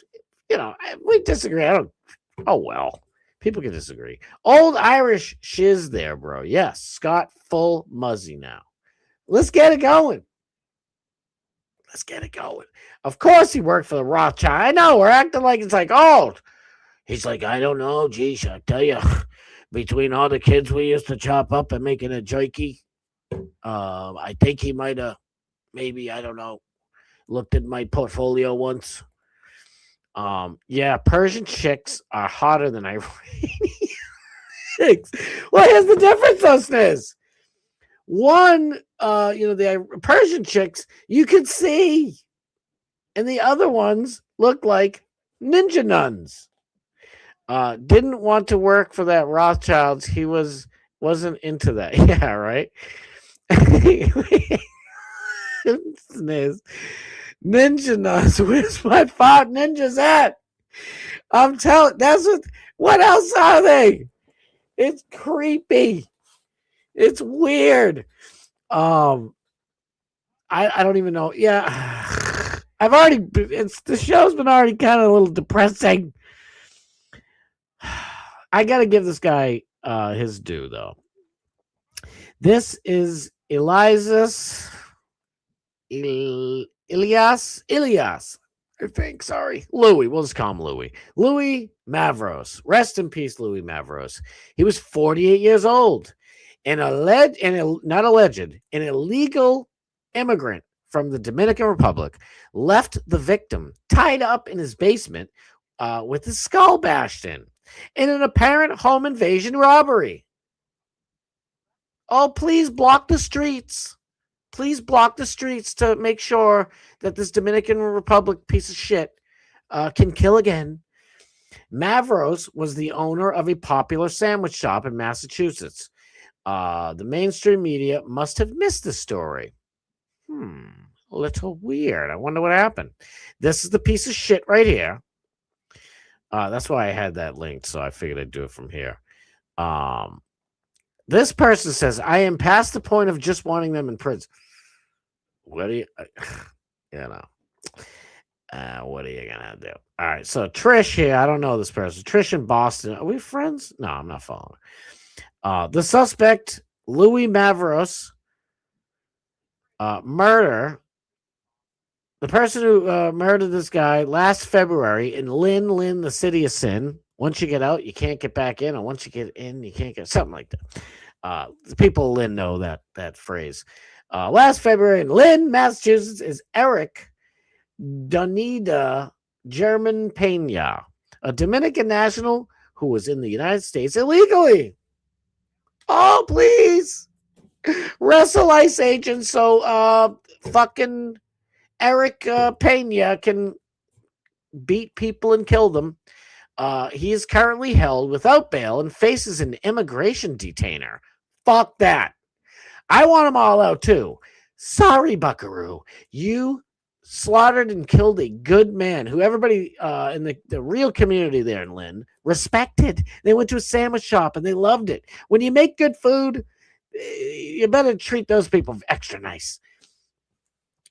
we disagree, oh well. People can disagree. Old Irish shiz there, bro. Yes, Scott full muzzy now. Let's get it going. Let's get it going. Of course he worked for the Rothschild. I know, we're acting like it's like old. He's like, I don't know, geez, I tell you, between all the kids we used to chop up and making a jerky, I think he might have, maybe, I don't know, looked at my portfolio once. Yeah, Persian chicks are hotter than Iranian chicks. Well, here's the difference, though, Sniz. One, the Persian chicks you could see, and the other ones look like ninja nuns. Didn't want to work for that Rothschilds. He wasn't into that. Yeah, right. Sniz. Ninja nuns. Where's my 5 ninjas at? I'm telling. That's what else are they? It's creepy. It's weird. I don't even know. Yeah. The show's been already kind of a little depressing. I got to give this guy his due, though. This is Elias, I think. Sorry. Louis. We'll just call him Louis. Louis Mavros. Rest in peace, Louis Mavros. He was 48 years old. An illegal immigrant from the Dominican Republic left the victim tied up in his basement with his skull bashed in an apparent home invasion robbery. Oh, please block the streets. Please block the streets to make sure that this Dominican Republic piece of shit can kill again. Mavros was the owner of a popular sandwich shop in Massachusetts. The mainstream media must have missed the story. A little weird. I wonder what happened. This is the piece of shit right here. That's why I had that linked, so I figured I'd do it from here. This person says, I am past the point of just wanting them in prison. What do you, what are you going to do? All right, so Trish here, I don't know this person. Trish in Boston. Are we friends? No, I'm not following. The suspect, Louis Mavros, murder. The person who murdered this guy last February in Lynn, the city of sin. Once you get out, you can't get back in, and once you get in, you can't get something like that. The people in Lynn know that phrase. Last February in Lynn, Massachusetts, is Eric Donida German Pena, a Dominican national who was in the United States illegally. Oh, please. Wrestle ICE agents so fucking Eric Pena can beat people and kill them. He is currently held without bail and faces an immigration detainer. Fuck that. I want them all out too. Sorry, Buckaroo. You slaughtered and killed a good man who everybody in the real community there in Lynn respected. They went to a sandwich shop and they loved it. When you make good food, you better treat those people extra nice.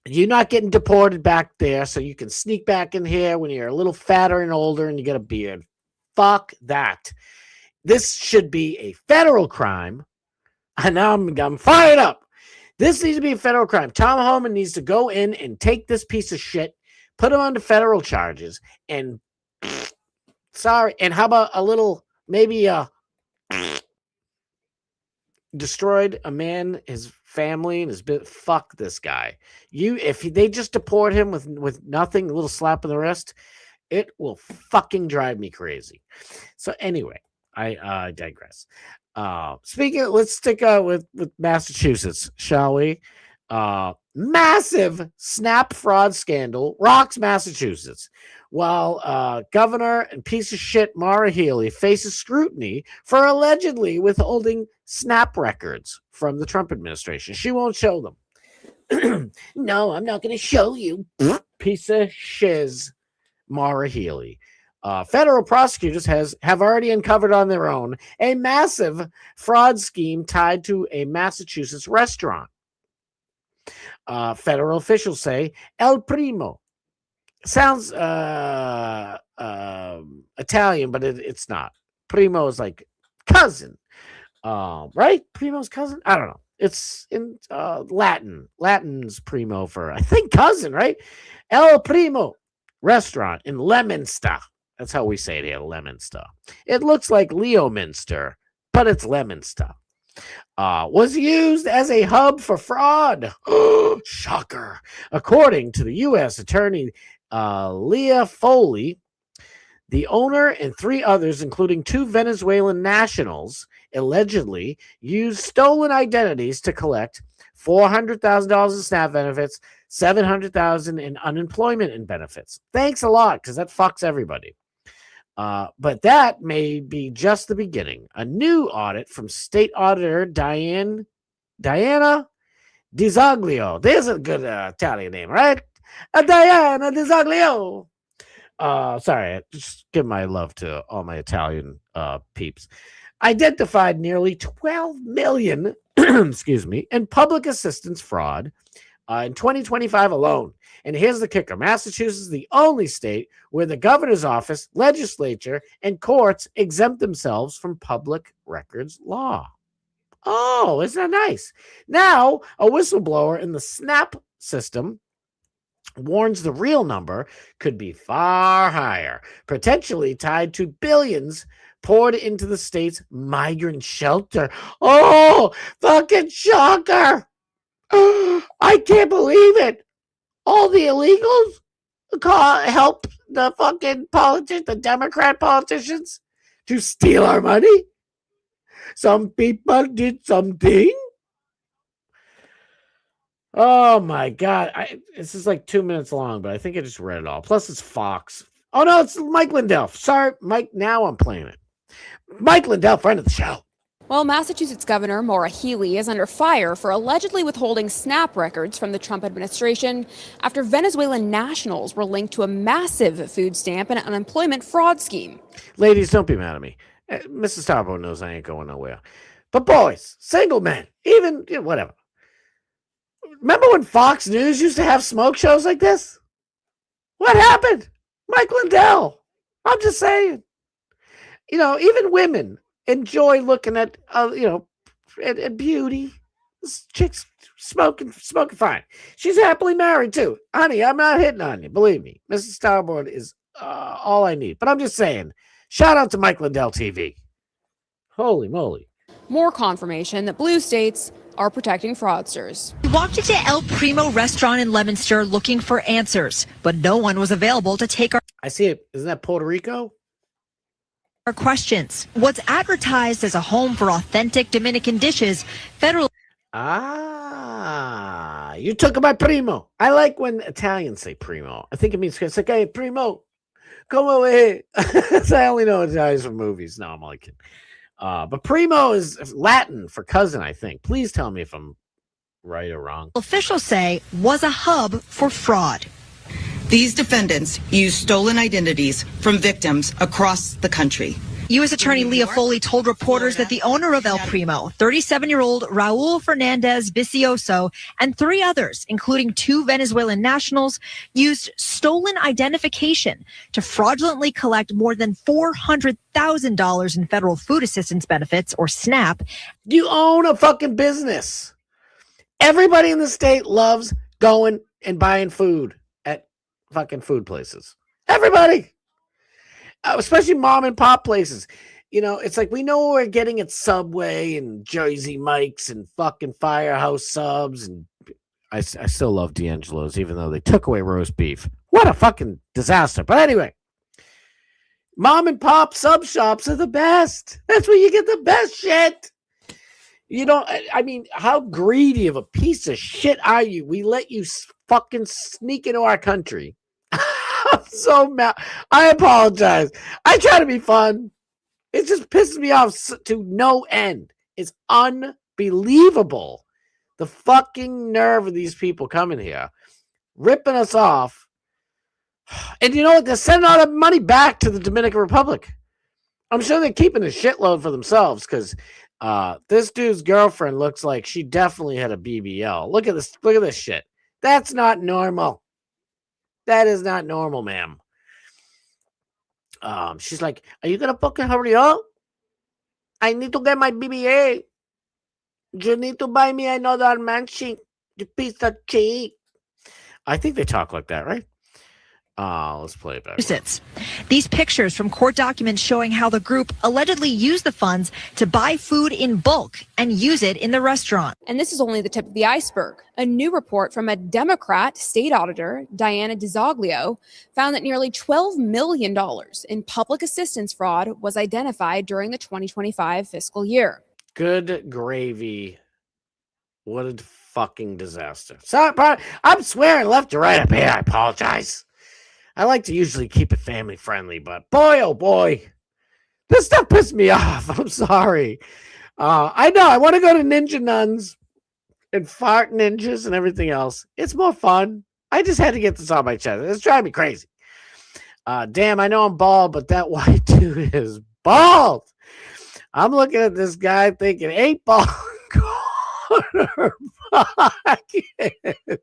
You're not getting deported back there, so you can sneak back in here when you're a little fatter and older and you get a beard. Fuck that. This should be a federal crime. And now I'm fired up. This needs to be a federal crime. Tom Homan needs to go in and take this piece of shit, put him under federal charges, and sorry. And how about a little, maybe destroyed a man, his family, and his bit. Fuck this guy. If they just deport him with nothing, a little slap on the wrist, it will fucking drive me crazy. So anyway, I digress. Let's stick with Massachusetts, shall we? Massive SNAP fraud scandal rocks Massachusetts, while governor and piece of shit Maura Healey faces scrutiny for allegedly withholding SNAP records from the Trump administration. She won't show them. No, I'm not going to show you. Piece of shiz, Maura Healey. Federal prosecutors have already uncovered on their own a massive fraud scheme tied to a Massachusetts restaurant. Federal officials say El Primo sounds Italian, but it's not. Primo is like cousin, right? Primo's cousin. I don't know. It's in Latin. Latin's primo for, I think, cousin, right? El Primo restaurant in Leominster. That's how we say it here, Leominster. It looks like Leominster, but it's Leominster. Was used as a hub for fraud. Shocker. According to the U.S. Attorney Leah Foley, the owner and 3 others, including 2 Venezuelan nationals, allegedly used stolen identities to collect $400,000 in SNAP benefits, $700,000 in unemployment and benefits. Thanks a lot, because that fucks everybody. But that may be just the beginning. A new audit from state auditor Diana DiZoglio. There's a good Italian name, right? Diana DiZoglio. Sorry, just give my love to all my Italian peeps. Identified nearly 12 million, excuse me, in public assistance fraud in 2025 alone. And here's the kicker. Massachusetts is the only state where the governor's office, legislature, and courts exempt themselves from public records law. Oh, isn't that nice? Now, a whistleblower in the SNAP system warns the real number could be far higher, potentially tied to billions poured into the state's migrant shelter. Oh, fucking shocker. I can't believe it. All the illegals help the fucking politicians, the Democrat politicians, to steal our money. Some people did something. Oh my God. This is like 2 minutes long, but I think I just read it all. Plus it's Fox. Oh no, it's Mike Lindell. Sorry, Mike, now I'm playing it. Mike Lindell, friend of the show. Well, Massachusetts Governor Maura Healey is under fire for allegedly withholding SNAP records from the Trump administration after Venezuelan nationals were linked to a massive food stamp and unemployment fraud scheme. Ladies, don't be mad at me. Mrs. Starbo knows I ain't going nowhere. But boys, single men, even, whatever. Remember when Fox News used to have smoke shows like this? What happened? Mike Lindell. I'm just saying. Even women enjoy looking at, at beauty. This chick's smoking fine. She's happily married, too. Honey, I'm not hitting on you. Believe me. Mrs. Starboard is all I need. But I'm just saying, shout out to Mike Lindell TV. Holy moly. More confirmation that blue states are protecting fraudsters. We walked into El Primo restaurant in Leominster looking for answers, but no one was available to take I see it. Isn't that Puerto Rico? our questions. What's advertised as a home for authentic Dominican dishes, federal You took my primo. I like when Italians say primo. I think it means it's like, hey, primo, come over here. I only know Italians from movies. No, I'm only kidding. But primo is Latin for cousin, I think. Please tell me if I'm right or wrong. Officials say was a hub for fraud. These defendants used stolen identities from victims across the country. U.S. Attorney Leah Foley told reporters that the owner of El Primo, 37-year-old Raul Fernandez Vicioso, and 3 others, including 2 Venezuelan nationals, used stolen identification to fraudulently collect more than $400,000 in federal food assistance benefits, or SNAP. You own a fucking business. Everybody in the state loves going and buying food at fucking food places. Everybody. Especially mom and pop places. You know, it's like we know we're getting at Subway and Jersey Mike's and fucking Firehouse Subs. And I still love D'Angelo's, even though they took away roast beef. What a fucking disaster. But anyway, mom and pop sub shops are the best. That's where you get the best shit. You don't, I mean, how greedy of a piece of shit are you? We let you fucking sneak into our country. I'm so mad. I apologize. I try to be fun. It just pisses me off to no end. It's unbelievable. The fucking nerve of these people coming here, ripping us off. And you know what? They're sending all the money back to the Dominican Republic. I'm sure they're keeping a shitload for themselves because this dude's girlfriend looks like she definitely had a BBL. Look at this. Look at this shit. That's not normal. That is not normal, ma'am. She's like, are you going to fucking hurry up? I need to get my BBA. You need to buy me another mansion, you piece of shit. I think they talk like that, right? Let's play it back. These pictures from court documents showing how the group allegedly used the funds to buy food in bulk and use it in the restaurant. And this is only the tip of the iceberg. A new report from a Democrat state auditor, Diana DiZoglio, found that nearly $12 million in public assistance fraud was identified during the 2025 fiscal year. Good gravy. What a fucking disaster. Sorry, I'm swearing left to right up here. I apologize. I like to usually keep it family friendly, but boy, oh boy, this stuff pissed me off. I'm sorry. I know. I want to go to Ninja Nuns and fart ninjas and everything else. It's more fun. I just had to get this on my chest. It's driving me crazy. Damn, I know I'm bald, but that white dude is bald. I'm looking at this guy thinking 8 ball corner pocket.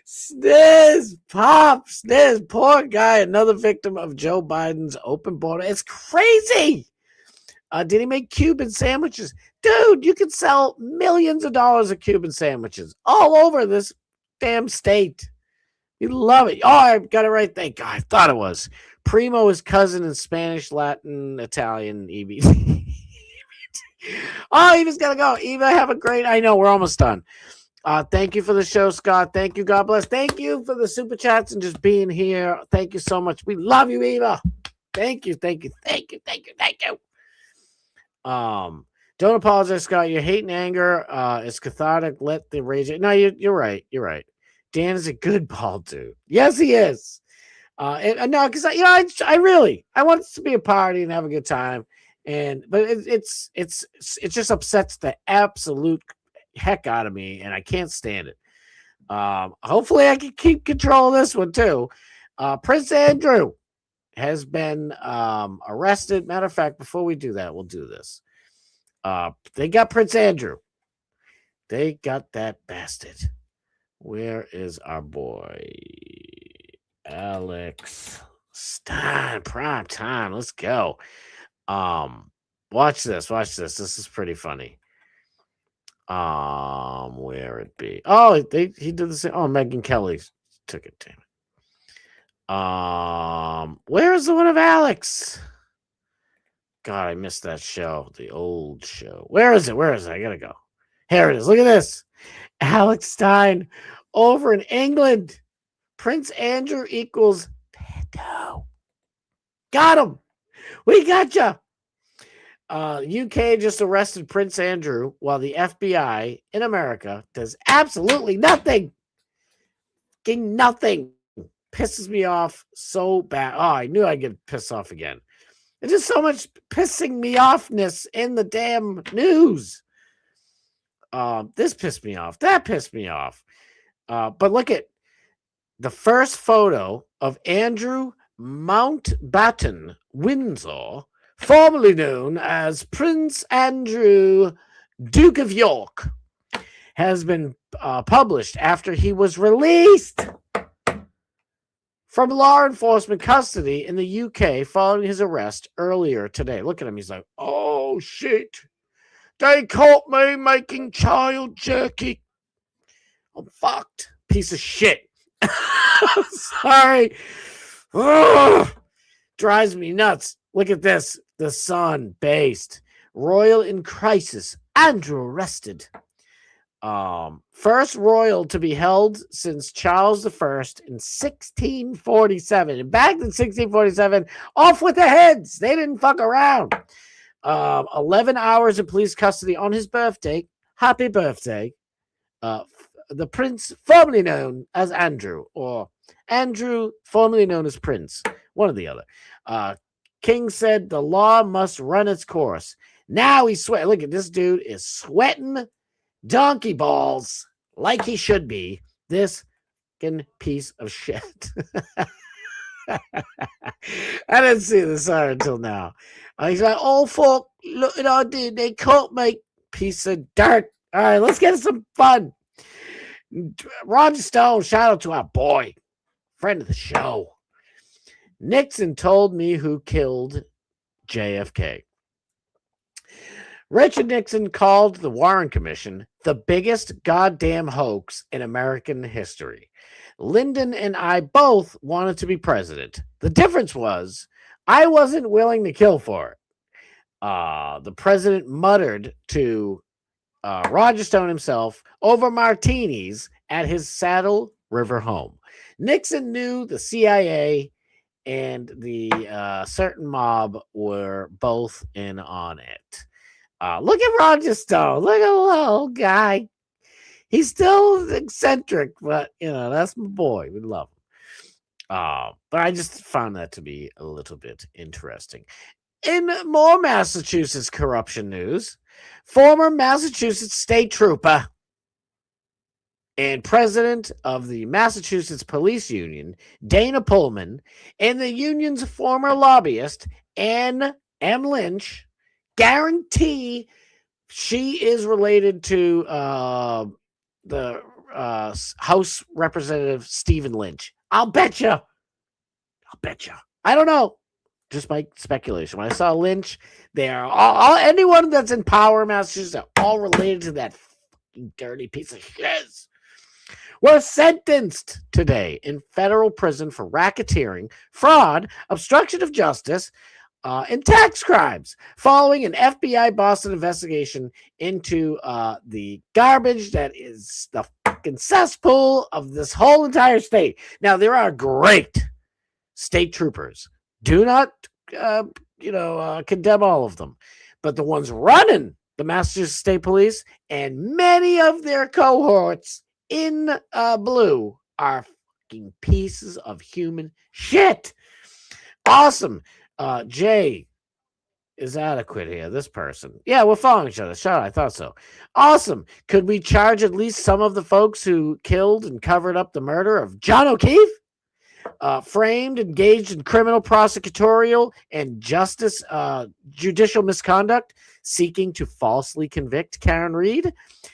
Sniz, pop, sniz, poor guy, another victim of Joe Biden's open border. It's crazy. Did he make Cuban sandwiches? Dude, you can sell millions of dollars of Cuban sandwiches all over this damn state. You love it. Oh, I got it right. Thank God. I thought it was. Primo is cousin in Spanish, Latin, Italian, EBT. Oh, Eva's got to go. Eva, have a great, I know, we're almost done. Thank you for the show, Scott. Thank you. God bless. Thank you for the super chats and just being here. Thank you so much. We love you, Eva. Thank you. Thank you. Thank you. Thank you. Thank you. Don't apologize, Scott. Your hate and anger is cathartic. Let the rage. No, you're right. You're right. Dan is a good bald dude. Yes, he is. No, because I want it to be a party and have a good time. But it just upsets the absolute heck out of me, and I can't stand it. Hopefully I can keep control of this one too. Prince Andrew has been arrested. Matter of fact, before we do that, we'll do this. They got Prince Andrew. They got that bastard. Where is our boy Alex Stein? Prime time. Let's go. Watch this. This is pretty funny. Where it be? Oh, he did the same. Oh, Megyn Kelly took it. Damn it. Where's the one of Alex? God, I missed that show. The old show. Where is it? I gotta go. Here it is. Look at this. Alex Stein over in England. Prince Andrew equals pedo. Got him. We got you. UK just arrested Prince Andrew while the FBI in America does absolutely nothing. Fucking nothing. Pisses me off so bad. Oh, I knew I'd get pissed off again. There's just so much pissing me offness in the damn news. This pissed me off. That pissed me off. But look at the first photo of Andrew Mountbatten Windsor, formerly known as Prince Andrew, Duke of York, has been published after he was released from law enforcement custody in the UK following his arrest earlier today. Look at him. He's like, oh, shit. They caught me making child jerky. I'm fucked. Piece of shit. Sorry. Ugh. Drives me nuts. Look at this. The Sun based. Royal in crisis. Andrew arrested. First royal to be held since Charles I in 1647. And back in 1647, off with the heads. They didn't fuck around. 11 hours of police custody on his birthday. Happy birthday. The prince, formerly known as Andrew, or Andrew, formerly known as Prince, one or the other. King said the law must run its course. Now he's sweating. Look at this dude is sweating donkey balls like he should be. This fucking piece of shit. I didn't see the sign until now. He's like, oh, fuck, look what I did. They caught me. Piece of dirt. All right, let's get some fun. Roger Stone, shout out to our boy, friend of the show. Nixon told me who killed JFK. Richard Nixon called the Warren Commission the biggest goddamn hoax in American history. Lyndon and I both wanted to be president. The difference was I wasn't willing to kill for it. The president muttered to Roger Stone himself over martinis at his Saddle River home. Nixon knew the CIA and the certain mob were both in on it. Look at Roger Stone. Look at the little guy. He's still eccentric, but, you know, that's my boy. We love him. But I just found that to be a little bit interesting. In more Massachusetts corruption news, former Massachusetts state trooper and president of the Massachusetts Police Union, Dana Pullman, and the union's former lobbyist, Anne M. Lynch, guarantee she is related to the House Representative Stephen Lynch. I'll bet you. I don't know. Just my speculation. When I saw Lynch, they are all anyone that's in power in Massachusetts are all related to that fucking dirty piece of shit. Were sentenced today in federal prison for racketeering, fraud, obstruction of justice, and tax crimes, following an FBI Boston investigation into the garbage that is the fucking cesspool of this whole entire state. Now, there are great state troopers. Do not, condemn all of them. But the ones running the Massachusetts State Police and many of their cohorts in blue are fucking pieces of human shit. Awesome. Jay is adequate here. This person. Yeah, we're following each other. Sure, I thought so. Awesome. Could we charge at least some of the folks who killed and covered up the murder of John O'Keefe? Framed, engaged in criminal, prosecutorial, and judicial misconduct, seeking to falsely convict Karen Reed,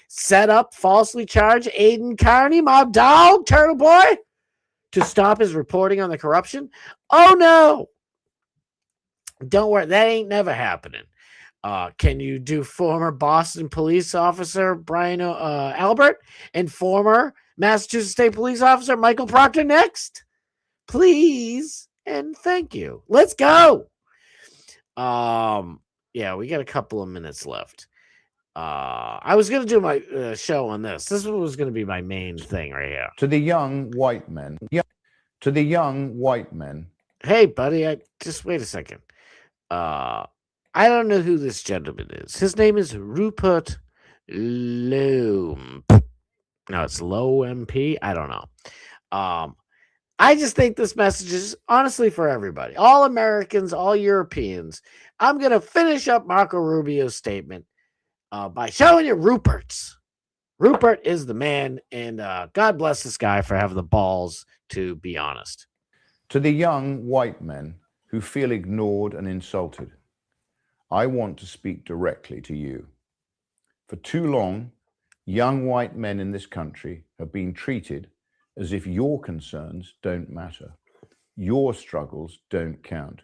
set up, falsely charge Aiden Carney, my dog, Turtle Boy, to stop his reporting on the corruption. Oh no! Don't worry, that ain't never happening. Can you do former Boston police officer Brian Albert and former Massachusetts State Police officer Michael Proctor next? Please and thank you. Let's go. Yeah, we got a couple of minutes left. I was going to do my show on this. This was going to be my main thing right here. To the young white men. To the young white men. Hey, buddy, just wait a second. I don't know who this gentleman is. His name is Rupert Loam. No, it's Low MP. I don't know. I just think this message is honestly for everybody, all Americans, all Europeans. I'm going to finish up Marco Rubio's statement by showing you Rupert's. Rupert is the man, and God bless this guy for having the balls to be honest. To the young white men who feel ignored and insulted, I want to speak directly to you. For too long, young white men in this country have been treated as if your concerns don't matter, your struggles don't count,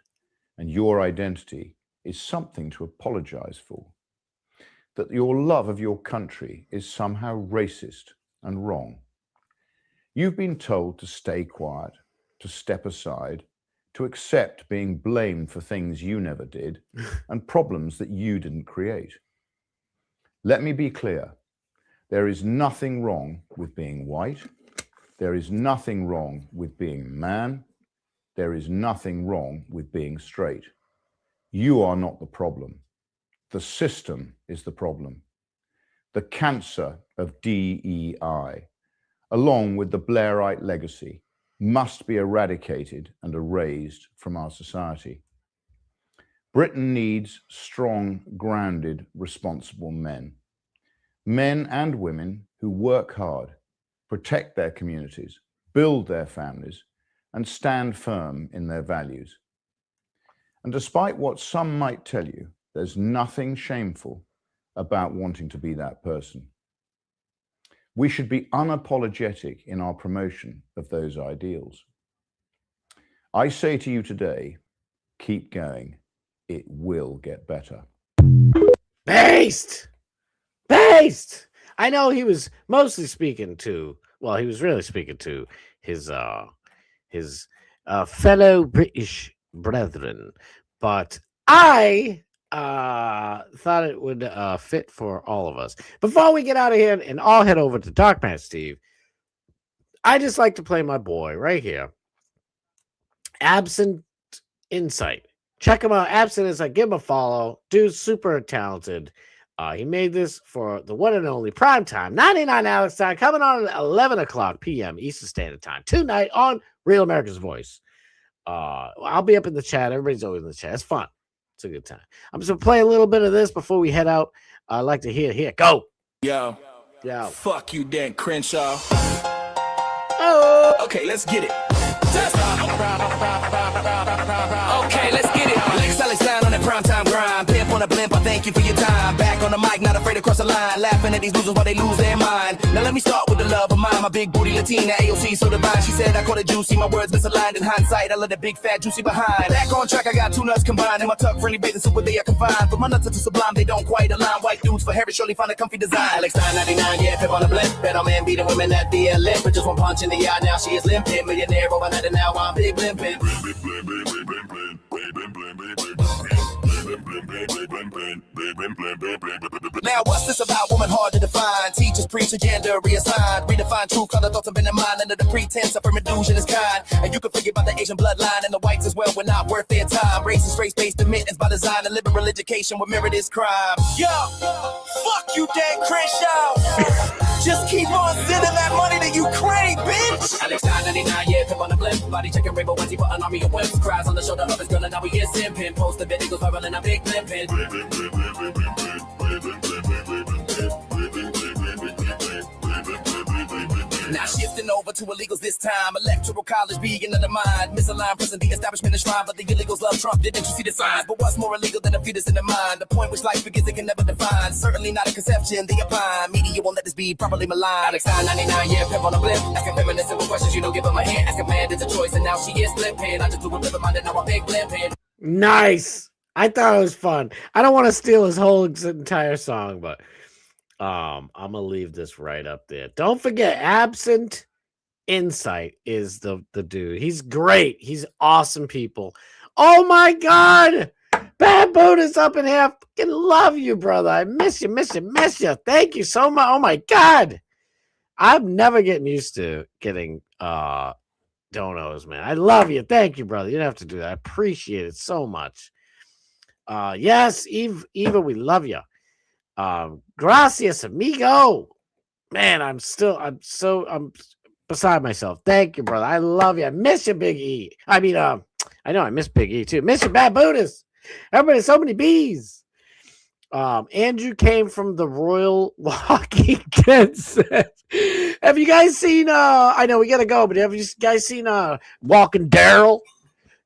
and your identity is something to apologize for. That your love of your country is somehow racist and wrong. You've been told to stay quiet, to step aside, to accept being blamed for things you never did and problems that you didn't create. Let me be clear. There is nothing wrong with being white. There is nothing wrong with being a man. There is nothing wrong with being straight. You are not the problem. The system is the problem. The cancer of DEI, along with the Blairite legacy, must be eradicated and erased from our society. Britain needs strong, grounded, responsible men. Men and women who work hard, protect their communities, build their families, and stand firm in their values. And despite what some might tell you, there's nothing shameful about wanting to be that person. We should be unapologetic in our promotion of those ideals. I say to you today, keep going. It will get better. Based! Based! I know he was mostly speaking to, well, he was really speaking to his fellow British brethren, but I thought it would fit for all of us. Before we get out of here and all head over to Darkman Steve, I just like to play my boy right here, Absent Insight. Check him out, Absent Insight. Give him a follow. Dude's super talented. He made this for the one and only prime time, 99 Alex time, coming on at 11 o'clock p.m. Eastern Standard Time tonight on Real America's Voice. I'll be up in the chat. Everybody's always in the chat. It's fun. It's a good time. I'm just going to play a little bit of this before we head out. I'd like to hear it. Here, go. Yo. Fuck you, Dan Crenshaw. Oh. Okay, let's get it. Okay, let's get it. Lex Alexander on that primetime grind. Pimp on a blimp, I thank you for your time. Back on the mic, not afraid to cross the line. Laughing at these losers while they lose their mind. Now let me start with the love of mine. My big booty Latina, AOC so divine. She said I call it juicy, my words misaligned in hindsight. I let the big fat juicy behind. Back on track, I got two nuts combined. In my tuck, friendly bathing suit where they are confined. But my nuts are too sublime, they don't quite align. White dudes for Harry surely find a comfy design. Alex 999, yeah, pimp on a blimp. Bet on man beating women at the lip. But just one punch in the eye, now she is limping. Millionaire overnight and now I'm big limping. Now what's this about? Woman hard to define. Teachers preach a gender reassigned. Redefine true color thoughts have been in mind. Under the pretense of an illusion is kind. And you can forget about the Asian bloodline. And the whites as well were not worth their time. Racist race-based admittance by design. And liberal education would mirror this crime. Yo, fuck you, Dan Crenshaw. Just keep on sending that money to Ukraine, bitch. Alex 999, yeah, pimp on the blimp. Body checking rainbow ones, he put an army of wimps. Cries on the shoulder of his girl, and now we get simping. Post the video goes viral and I'm big limping. Now shifting over to illegals this time. Electoral college being undermined. Misaligned prison, the establishment is shrine. But the illegals love Trump, didn't you see the signs? But what's more illegal than a fetus in the mind? The point which life begins, it can never define. Certainly not a conception, the opine. Media won't let this be properly maligned. Alex 999, yeah, pimp on a blimp. Asking feminists simple questions, you don't give them a hint. Ask a man, it's a choice, and now she is flipping. I just do a live minded, now I'm big limping. Nice. I thought it was fun. I don't want to steal his whole entire song, but I'm gonna leave this right up there. Don't forget, Absent Insight is the dude. He's great. He's awesome, people. Oh my god, Bad Boot is up in here. Fucking love you, brother. I miss you. Thank you so much. Oh my god, I'm never getting used to getting donos, man. I love you. Thank you, brother. You don't have to do that. I appreciate it so much. Yes, Eva, we love you. Gracias, amigo. Man, I'm beside myself. Thank you, brother. I love you. I miss you, Big E. I mean, I know I miss Big E too. Miss you, Bad Buddhas. Everybody, so many bees. Andrew came from the Royal Walking Dead set. Have you guys seen I know we gotta go, but have you guys seen Walking Daryl?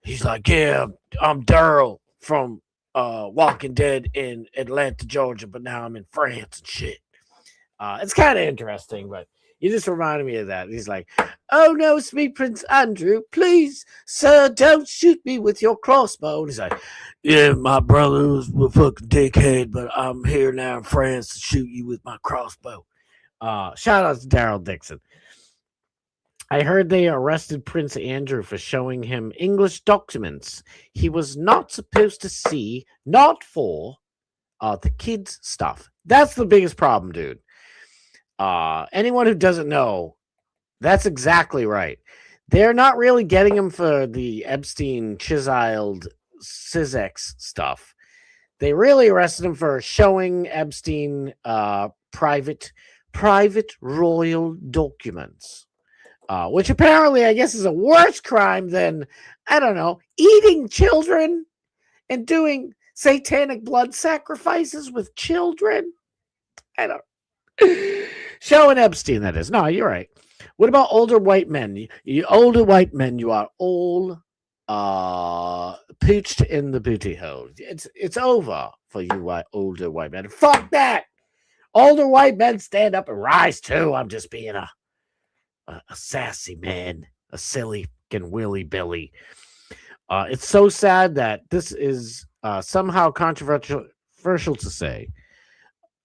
He's like, yeah, I'm Daryl from Walking Dead in Atlanta, Georgia, but now I'm in France and shit. It's kind of interesting, but you just reminded me of that. He's like, oh no, it's me, Prince Andrew. Please, sir, don't shoot me with your crossbow. And he's like, yeah, my brother was a fucking dickhead, but I'm here now in France to shoot you with my crossbow. Shout out to Daryl Dixon. I heard they arrested Prince Andrew for showing him English documents he was not supposed to see, not for the kids' stuff. That's the biggest problem, dude. Anyone who doesn't know, that's exactly right. They're not really getting him for the Epstein chiseled Syzex stuff. They really arrested him for showing Epstein private royal documents, which apparently I guess is a worse crime than, I don't know, eating children and doing satanic blood sacrifices with children. I don't. Showing Epstein, that is. No, you're right. What about older white men? You older white men, you are all pooched in the booty hole. It's over for you older white men. Fuck that. Older white men stand up and rise too. I'm just being a sassy man, a silly and willy billy. It's so sad that this is somehow controversial to say.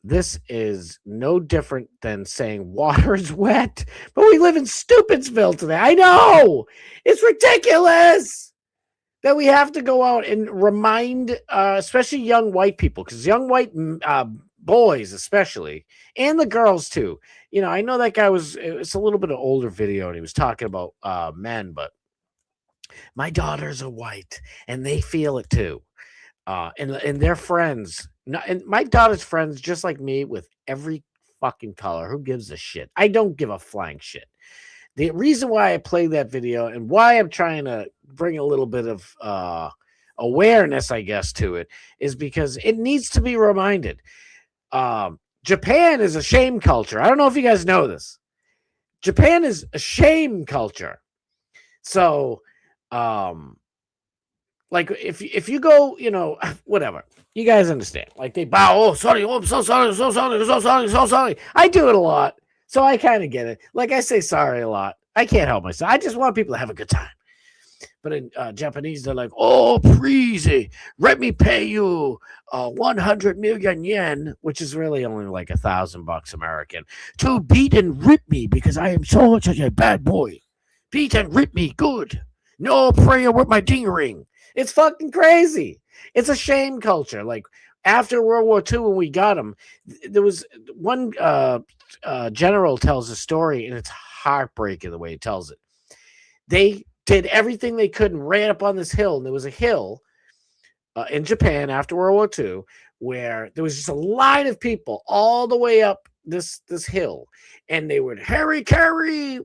This is no different than saying water is wet, but we live in Stupidsville today. I know it's ridiculous that we have to go out and remind, especially young white people, because young white boys, especially, and the girls too. You know, I know that guy it's a little bit of older video, and he was talking about men, but my daughters are white, and they feel it too, and their friends. And my daughter's friends, just like me, with every fucking color. Who gives a shit? I don't give a flying shit. The reason why I played that video and why I'm trying to bring a little bit of awareness, I guess, to it is because it needs to be reminded. Japan is a shame culture. I don't know if you guys know this. Japan is a shame culture. So, like if you go, you know, whatever, you guys understand. Like they bow. Oh, sorry. Oh, I'm so sorry. So sorry. So sorry. So sorry. I do it a lot, so I kind of get it. Like I say sorry a lot. I can't help myself. I just want people to have a good time. But in Japanese, they're like, oh, please, let me pay you 100 million yen, which is really only like $1,000 American, to beat and rip me because I am such a bad boy. Beat and rip me good. No prayer with my ding ring. It's fucking crazy. It's a shame culture. Like after World War II, when we got them, there was one general tells a story, and it's heartbreaking the way he tells it. They did everything they could and ran up on this hill. And there was a hill in Japan after World War II where there was just a line of people all the way up this hill. And they would, Harry Carey.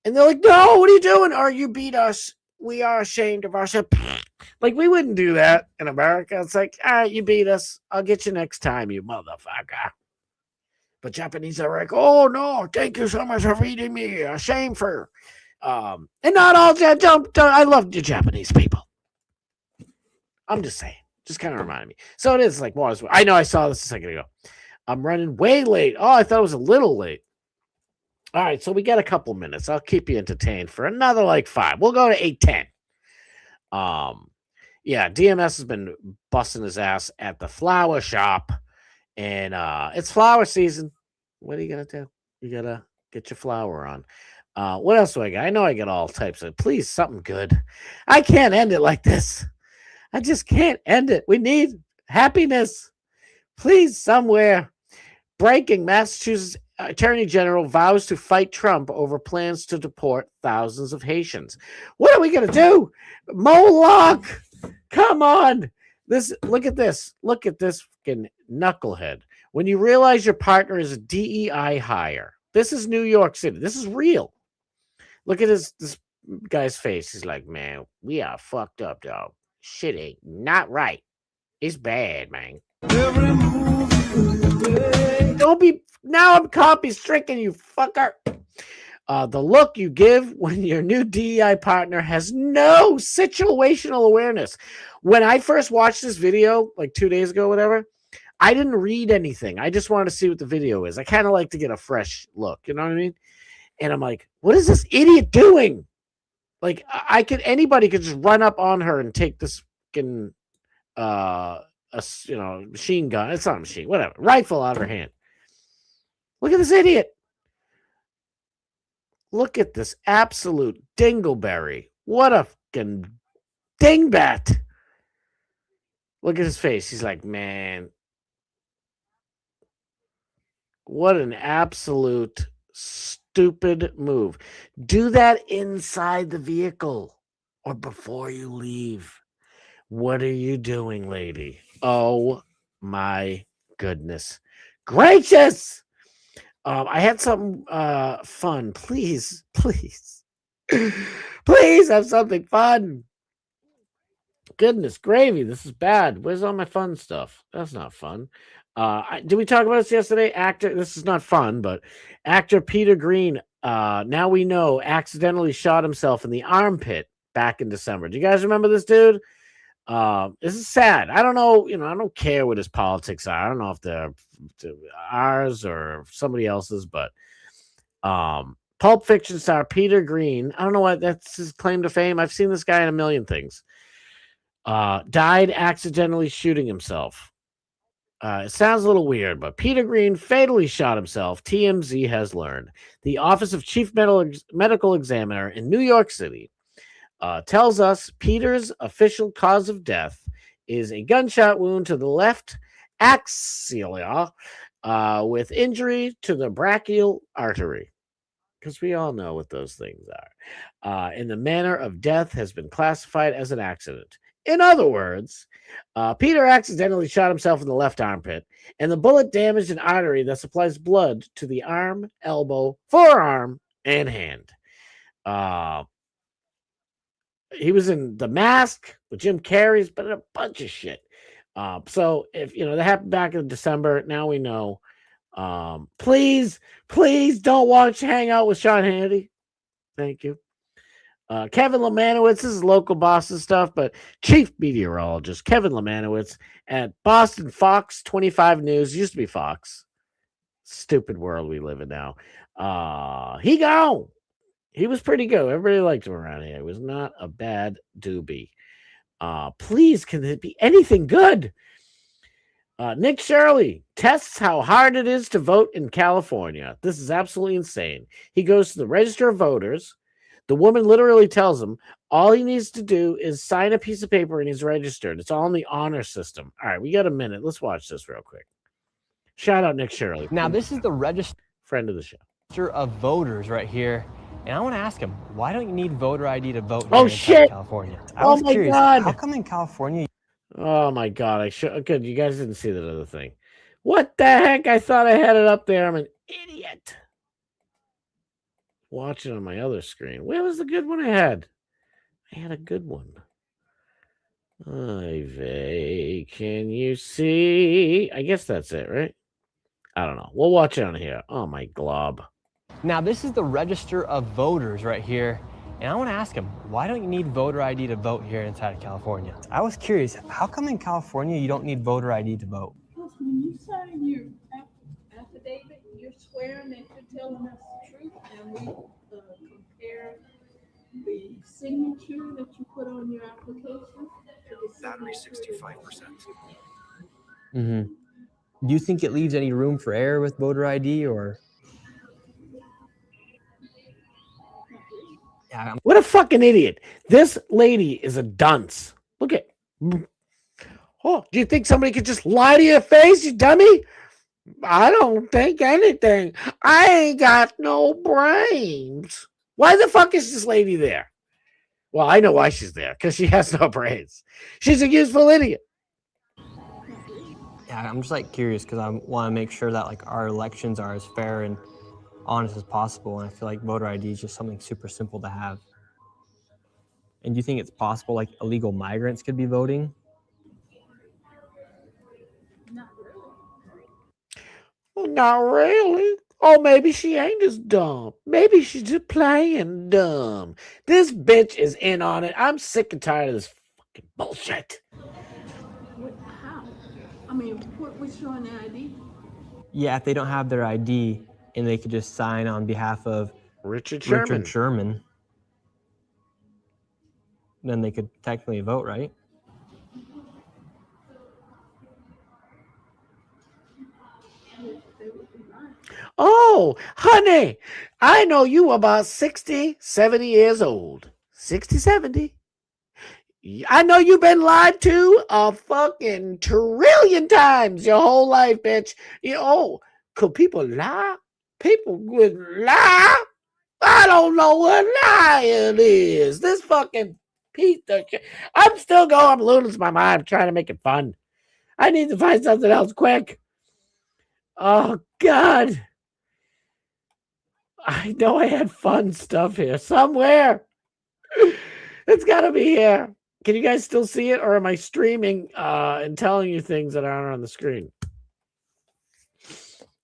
And they're like, no, what are you doing? Or you beat us. We are ashamed of ourselves. Like, we wouldn't do that in America. It's like, all right, you beat us. I'll get you next time, you motherfucker. But Japanese are like, oh, no, thank you so much for feeding me. A shame for... and not all... Don't, I love the Japanese people. I'm just saying. Just kind of reminded me. So it is like, well, I know I saw this a second ago. I'm running way late. Oh, I thought it was a little late. All right, so we got a couple minutes. I'll keep you entertained for another like 5. We'll go to 8:10. Yeah, DMS has been busting his ass at the flower shop, and it's flower season. What are you gonna do? You gotta get your flower on. What else do I got? I know I got all types of. Please, something good. I can't end it like this. I just can't end it. We need happiness. Please, somewhere. Breaking: Massachusetts Attorney General vows to fight Trump over plans to deport thousands of Haitians. What are we going to do? Moloch! Come on. Look at this. Look at this fucking knucklehead. When you realize your partner is a DEI hire. This is New York City. This is real. Look at this guy's face. He's like, man, we are fucked up, dog. Shit ain't not right. It's bad, man. Don't be now. I'm copy stricken, you fucker. The look you give when your new DEI partner has no situational awareness. When I first watched this video, like 2 days ago, whatever, I didn't read anything. I just wanted to see what the video is. I kind of like to get a fresh look. You know what I mean? And I'm like, what is this idiot doing? Like, anybody could just run up on her and take this fucking, machine gun. It's not a machine, whatever. Rifle out of her hand. Look at this idiot. Look at this absolute dingleberry. What a fucking dingbat. Look at his face. He's like, man, what an absolute stupid move. Do that inside the vehicle or before you leave. What are you doing, lady? Oh, my goodness gracious. I had something fun. Please have something fun. Goodness gravy, this is bad. Where's all my fun stuff? That's not fun. Did we talk about this yesterday? This is not fun, but actor Peter Green, now we know, accidentally shot himself in the armpit back in December. Do you guys remember this dude? This is sad. I don't know. I don't care what his politics are. I don't know if they're ours or somebody else's, but Pulp Fiction star Peter Green, I don't know what that's his claim to fame. I've seen this guy in a million things. Died accidentally shooting himself. It sounds a little weird, but Peter Green fatally shot himself, TMZ has learned. The Office of Chief Medical Examiner in New York City tells us Peter's official cause of death is a gunshot wound to the left axilla with injury to the brachial artery. Because we all know what those things are. And the manner of death has been classified as an accident. In other words, Peter accidentally shot himself in the left armpit, and the bullet damaged an artery that supplies blood to the arm, elbow, forearm, and hand. He was in The Mask with Jim Carrey's, but a bunch of shit. So if that happened back in December, now we know. Please don't watch Hang Out with Sean Hannity. Thank you. Kevin Lemanowitz, this is local Boston stuff, but chief meteorologist Kevin Lemanowitz at Boston Fox 25 News, used to be Fox. Stupid world we live in now. He gone. He was pretty good. Everybody liked him around here. He was not a bad doobie. Please, can it be anything good? Nick Shirley tests how hard it is to vote in California. This is absolutely insane. He goes to the register of voters. The woman literally tells him all he needs to do is sign a piece of paper and he's registered. It's all in the honor system. All right, we got a minute. Let's watch this real quick. Shout out Nick Shirley. Now, this is the register friend of the show of voters right here. And I want to ask him, why don't you need voter ID to vote in shit. California? Oh my God. How come in California? Oh my God. Good. You guys didn't see that other thing. What the heck? I thought I had it up there. I'm an idiot. Watch it on my other screen. Where was the good one I had? I had a good one. Ivy, can you see? I guess that's it, right? I don't know. We'll watch it on here. Oh my glob. Now, this is the register of voters right here. And I want to ask him, why don't you need voter ID to vote here inside of California? I was curious, how come in California you don't need voter ID to vote? Because when you sign your affidavit, you're swearing that you're telling us the truth, and we compare the signature that you put on your application to the battery 65%. Mm-hmm. Do you think it leaves any room for error with voter ID, or? Yeah, what a fucking idiot. This lady is a dunce. Look at. Oh, do you think somebody could just lie to your face, you dummy? I don't think anything. I ain't got no brains. Why the fuck is this lady there? Well, I know why she's there, because she has no brains. She's a useful idiot. Yeah, I'm just like curious because I want to make sure that like our elections are as fair and honest as possible. And I feel like voter ID is just something super simple to have. And do you think it's possible like illegal migrants could be voting? Well, not really. Oh, maybe she ain't as dumb. Maybe she's just playing dumb. This bitch is in on it. I'm sick and tired of this fucking bullshit. How? I mean, what was showing the ID? Yeah, if they don't have their ID and they could just sign on behalf of Richard Sherman, then they could technically vote, right? Oh, honey, I know you about 60, 70 years old. 60, 70. I know you've been lied to a fucking trillion times your whole life, bitch. Could people lie? People would lie? I don't know what lying is. This fucking piece of shit. I'm still going. I'm losing my mind. I'm trying to make it fun. I need to find something else quick. Oh, God. I know I had fun stuff here somewhere. It's got to be here. Can you guys still see it, or am I streaming and telling you things that aren't on the screen?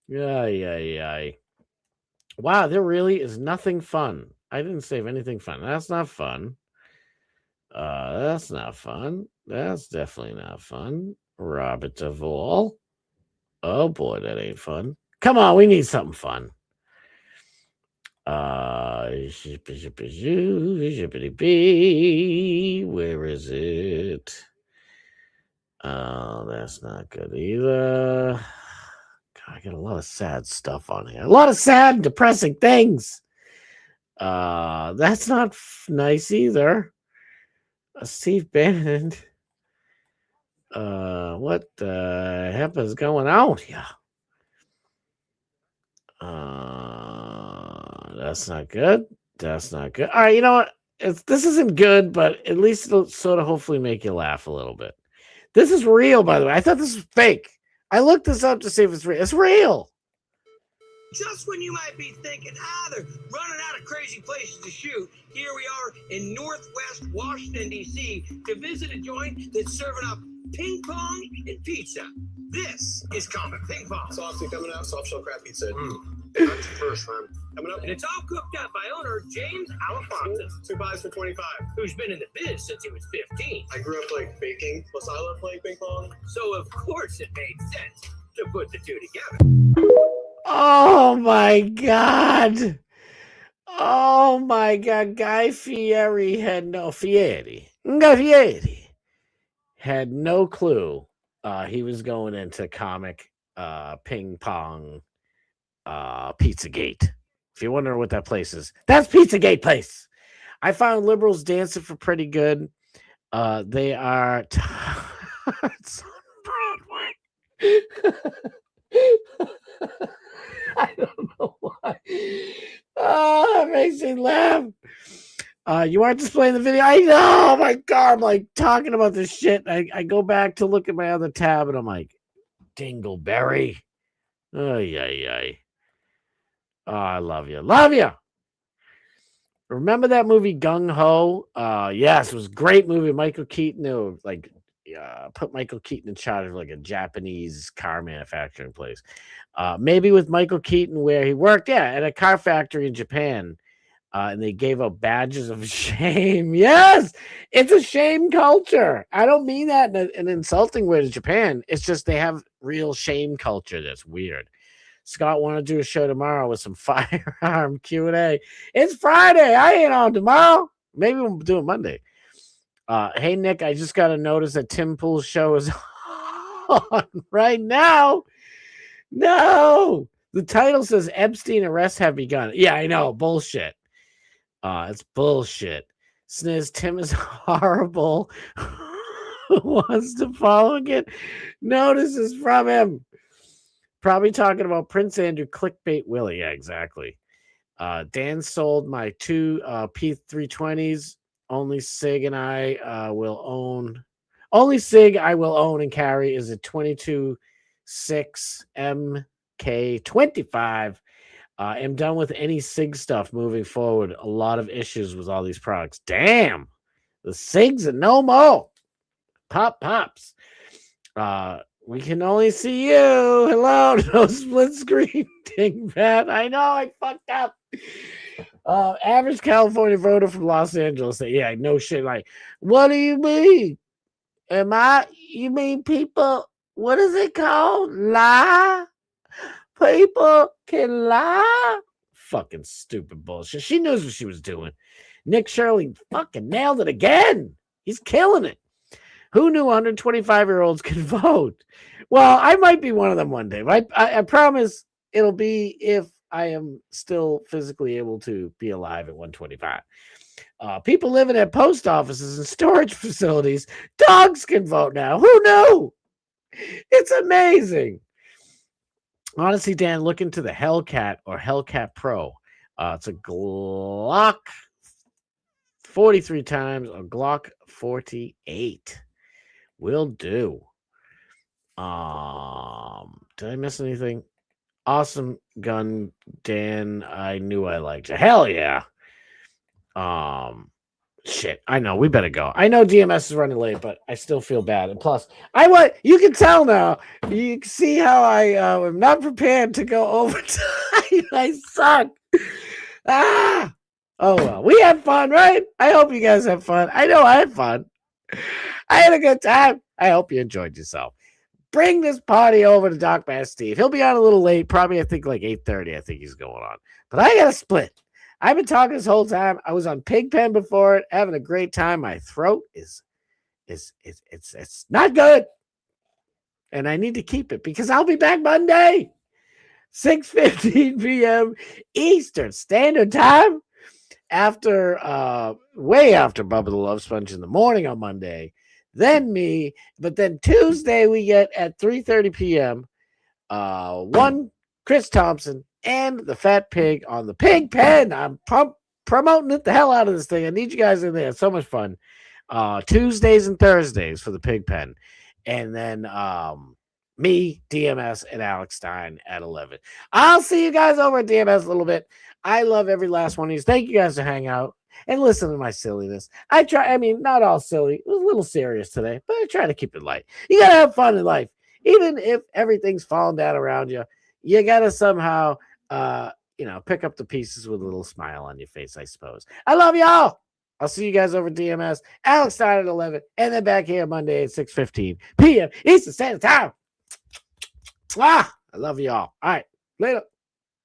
Yeah. Wow, there really is nothing fun. I didn't save anything fun. That's not fun. That's not fun. That's definitely not fun. Robert Duvall. Oh boy, that ain't fun. Come on, we need something fun. Where is it? That's not good either. God, I got a lot of sad stuff on here. A lot of sad and depressing things. That's not nice either. Steve Bannon. What the heck is going on here? That's not good. That's not good. All right, you know what? This isn't good, but at least it'll sort of hopefully make you laugh a little bit. This is real, by the way. I thought this was fake. I looked this up to see if it's real. It's real. Just when you might be thinking, they're running out of crazy places to shoot, here we are in Northwest Washington, D.C. to visit a joint that's serving up ping pong and pizza. This is Comet Ping Pong. Softy coming out, soft shell crab pizza. That's first, man. Coming up. And it's all cooked up by owner James Alafonte. 2 pies for 25. Who's been in the biz since he was 15. I grew up like baking, plus I love playing ping pong. So of course it made sense to put the two together. Oh my God. Oh my God. Guy Fieri had no had no clue he was going into comic ping pong Pizzagate. If you're wondering what that place is, that's Pizzagate place. I found liberals dancing for pretty good. They are it's on Broadway. I don't know why. Oh, it makes me laugh. You aren't displaying the video. I know. Oh my God, I'm like talking about this shit. I go back to look at my other tab and I'm like, Dingleberry. Oh, yeah. Oh, I love you. Love you. Remember that movie Gung Ho? Yes, it was a great movie. Michael Keaton, they were like put Michael Keaton in charge of like a Japanese car manufacturing place. Maybe with Michael Keaton where he worked, at a car factory in Japan. And they gave up badges of shame. Yes, it's a shame culture. I don't mean that in an insulting way to Japan. It's just they have real shame culture that's weird. Scott want to do a show tomorrow with some firearm Q&A. It's Friday. I ain't on tomorrow. Maybe we'll do it Monday. Hey, Nick, I just got a notice that Tim Pool's show is on right now. No. The title says Epstein arrests have begun. Yeah, I know. Bullshit. It's bullshit. Sniz, Tim is horrible. Who wants to follow again? Notices from him. Probably talking about Prince Andrew clickbait Willie. Yeah, exactly. Dan sold my 2 P320s Only Sig I will own and carry is a 22.6 MK25. I'm done with any SIG stuff moving forward. A lot of issues with all these products. Damn. The SIGs are no more. Pops. We can only see you. Hello. No split screen. Dingbat. I know I fucked up. Average California voter from Los Angeles. Yeah, no shit. Like, what do you mean? You mean people, what is it called? Lie? People can lie? Fucking stupid bullshit. She knows what she was doing. Nick Shirley fucking nailed it again. He's killing it. Who knew 125-year-olds could vote? Well, I might be one of them one day. I promise it'll be if I am still physically able to be alive at 125. People living at post offices and storage facilities, dogs can vote now. Who knew? It's amazing. Honestly, Dan, look into the Hellcat or Hellcat Pro. It's a Glock 43 times or Glock 48. Will do. Did I miss anything? Awesome gun, Dan. I knew I liked you. Hell yeah. Shit. I know we better go. I know DMS is running late, but I still feel bad. And plus, you can tell now. You can see how I am not prepared to go overtime. I suck. Oh well. We had fun, right? I hope you guys had fun. I know I had fun. I had a good time. I hope you enjoyed yourself. Bring this party over to Doc Bass Steve. He'll be on a little late, probably I think like 8:30. I think he's going on. But I got a split. I've been talking this whole time. I was on Pigpen before it, having a great time. My throat is it's not good. And I need to keep it because I'll be back Monday, 6:15 p.m. Eastern Standard Time. Way after Bubba the Love Sponge in the morning on Monday. Then me, but then Tuesday we get at 3:30 p.m. One Chris Thompson and the Fat Pig on the Pig Pen. I'm promoting it the hell out of this thing. I need you guys in there. It's so much fun. Tuesdays and Thursdays for the Pig Pen, and then me, DMS, and Alex Stein at 11. I'll see you guys over at DMS a little bit. I love every last one of these. Thank you guys for hanging out and listen to my silliness. Not all silly. It was a little serious today, but I try to keep it light. You got to have fun in life. Even if everything's falling down around you, you got to somehow, pick up the pieces with a little smile on your face, I suppose. I love y'all. I'll see you guys over at DMS. Alex started at 11, and then back here Monday at 6:15 p.m. Eastern Standard Time. I love y'all. All right. Later.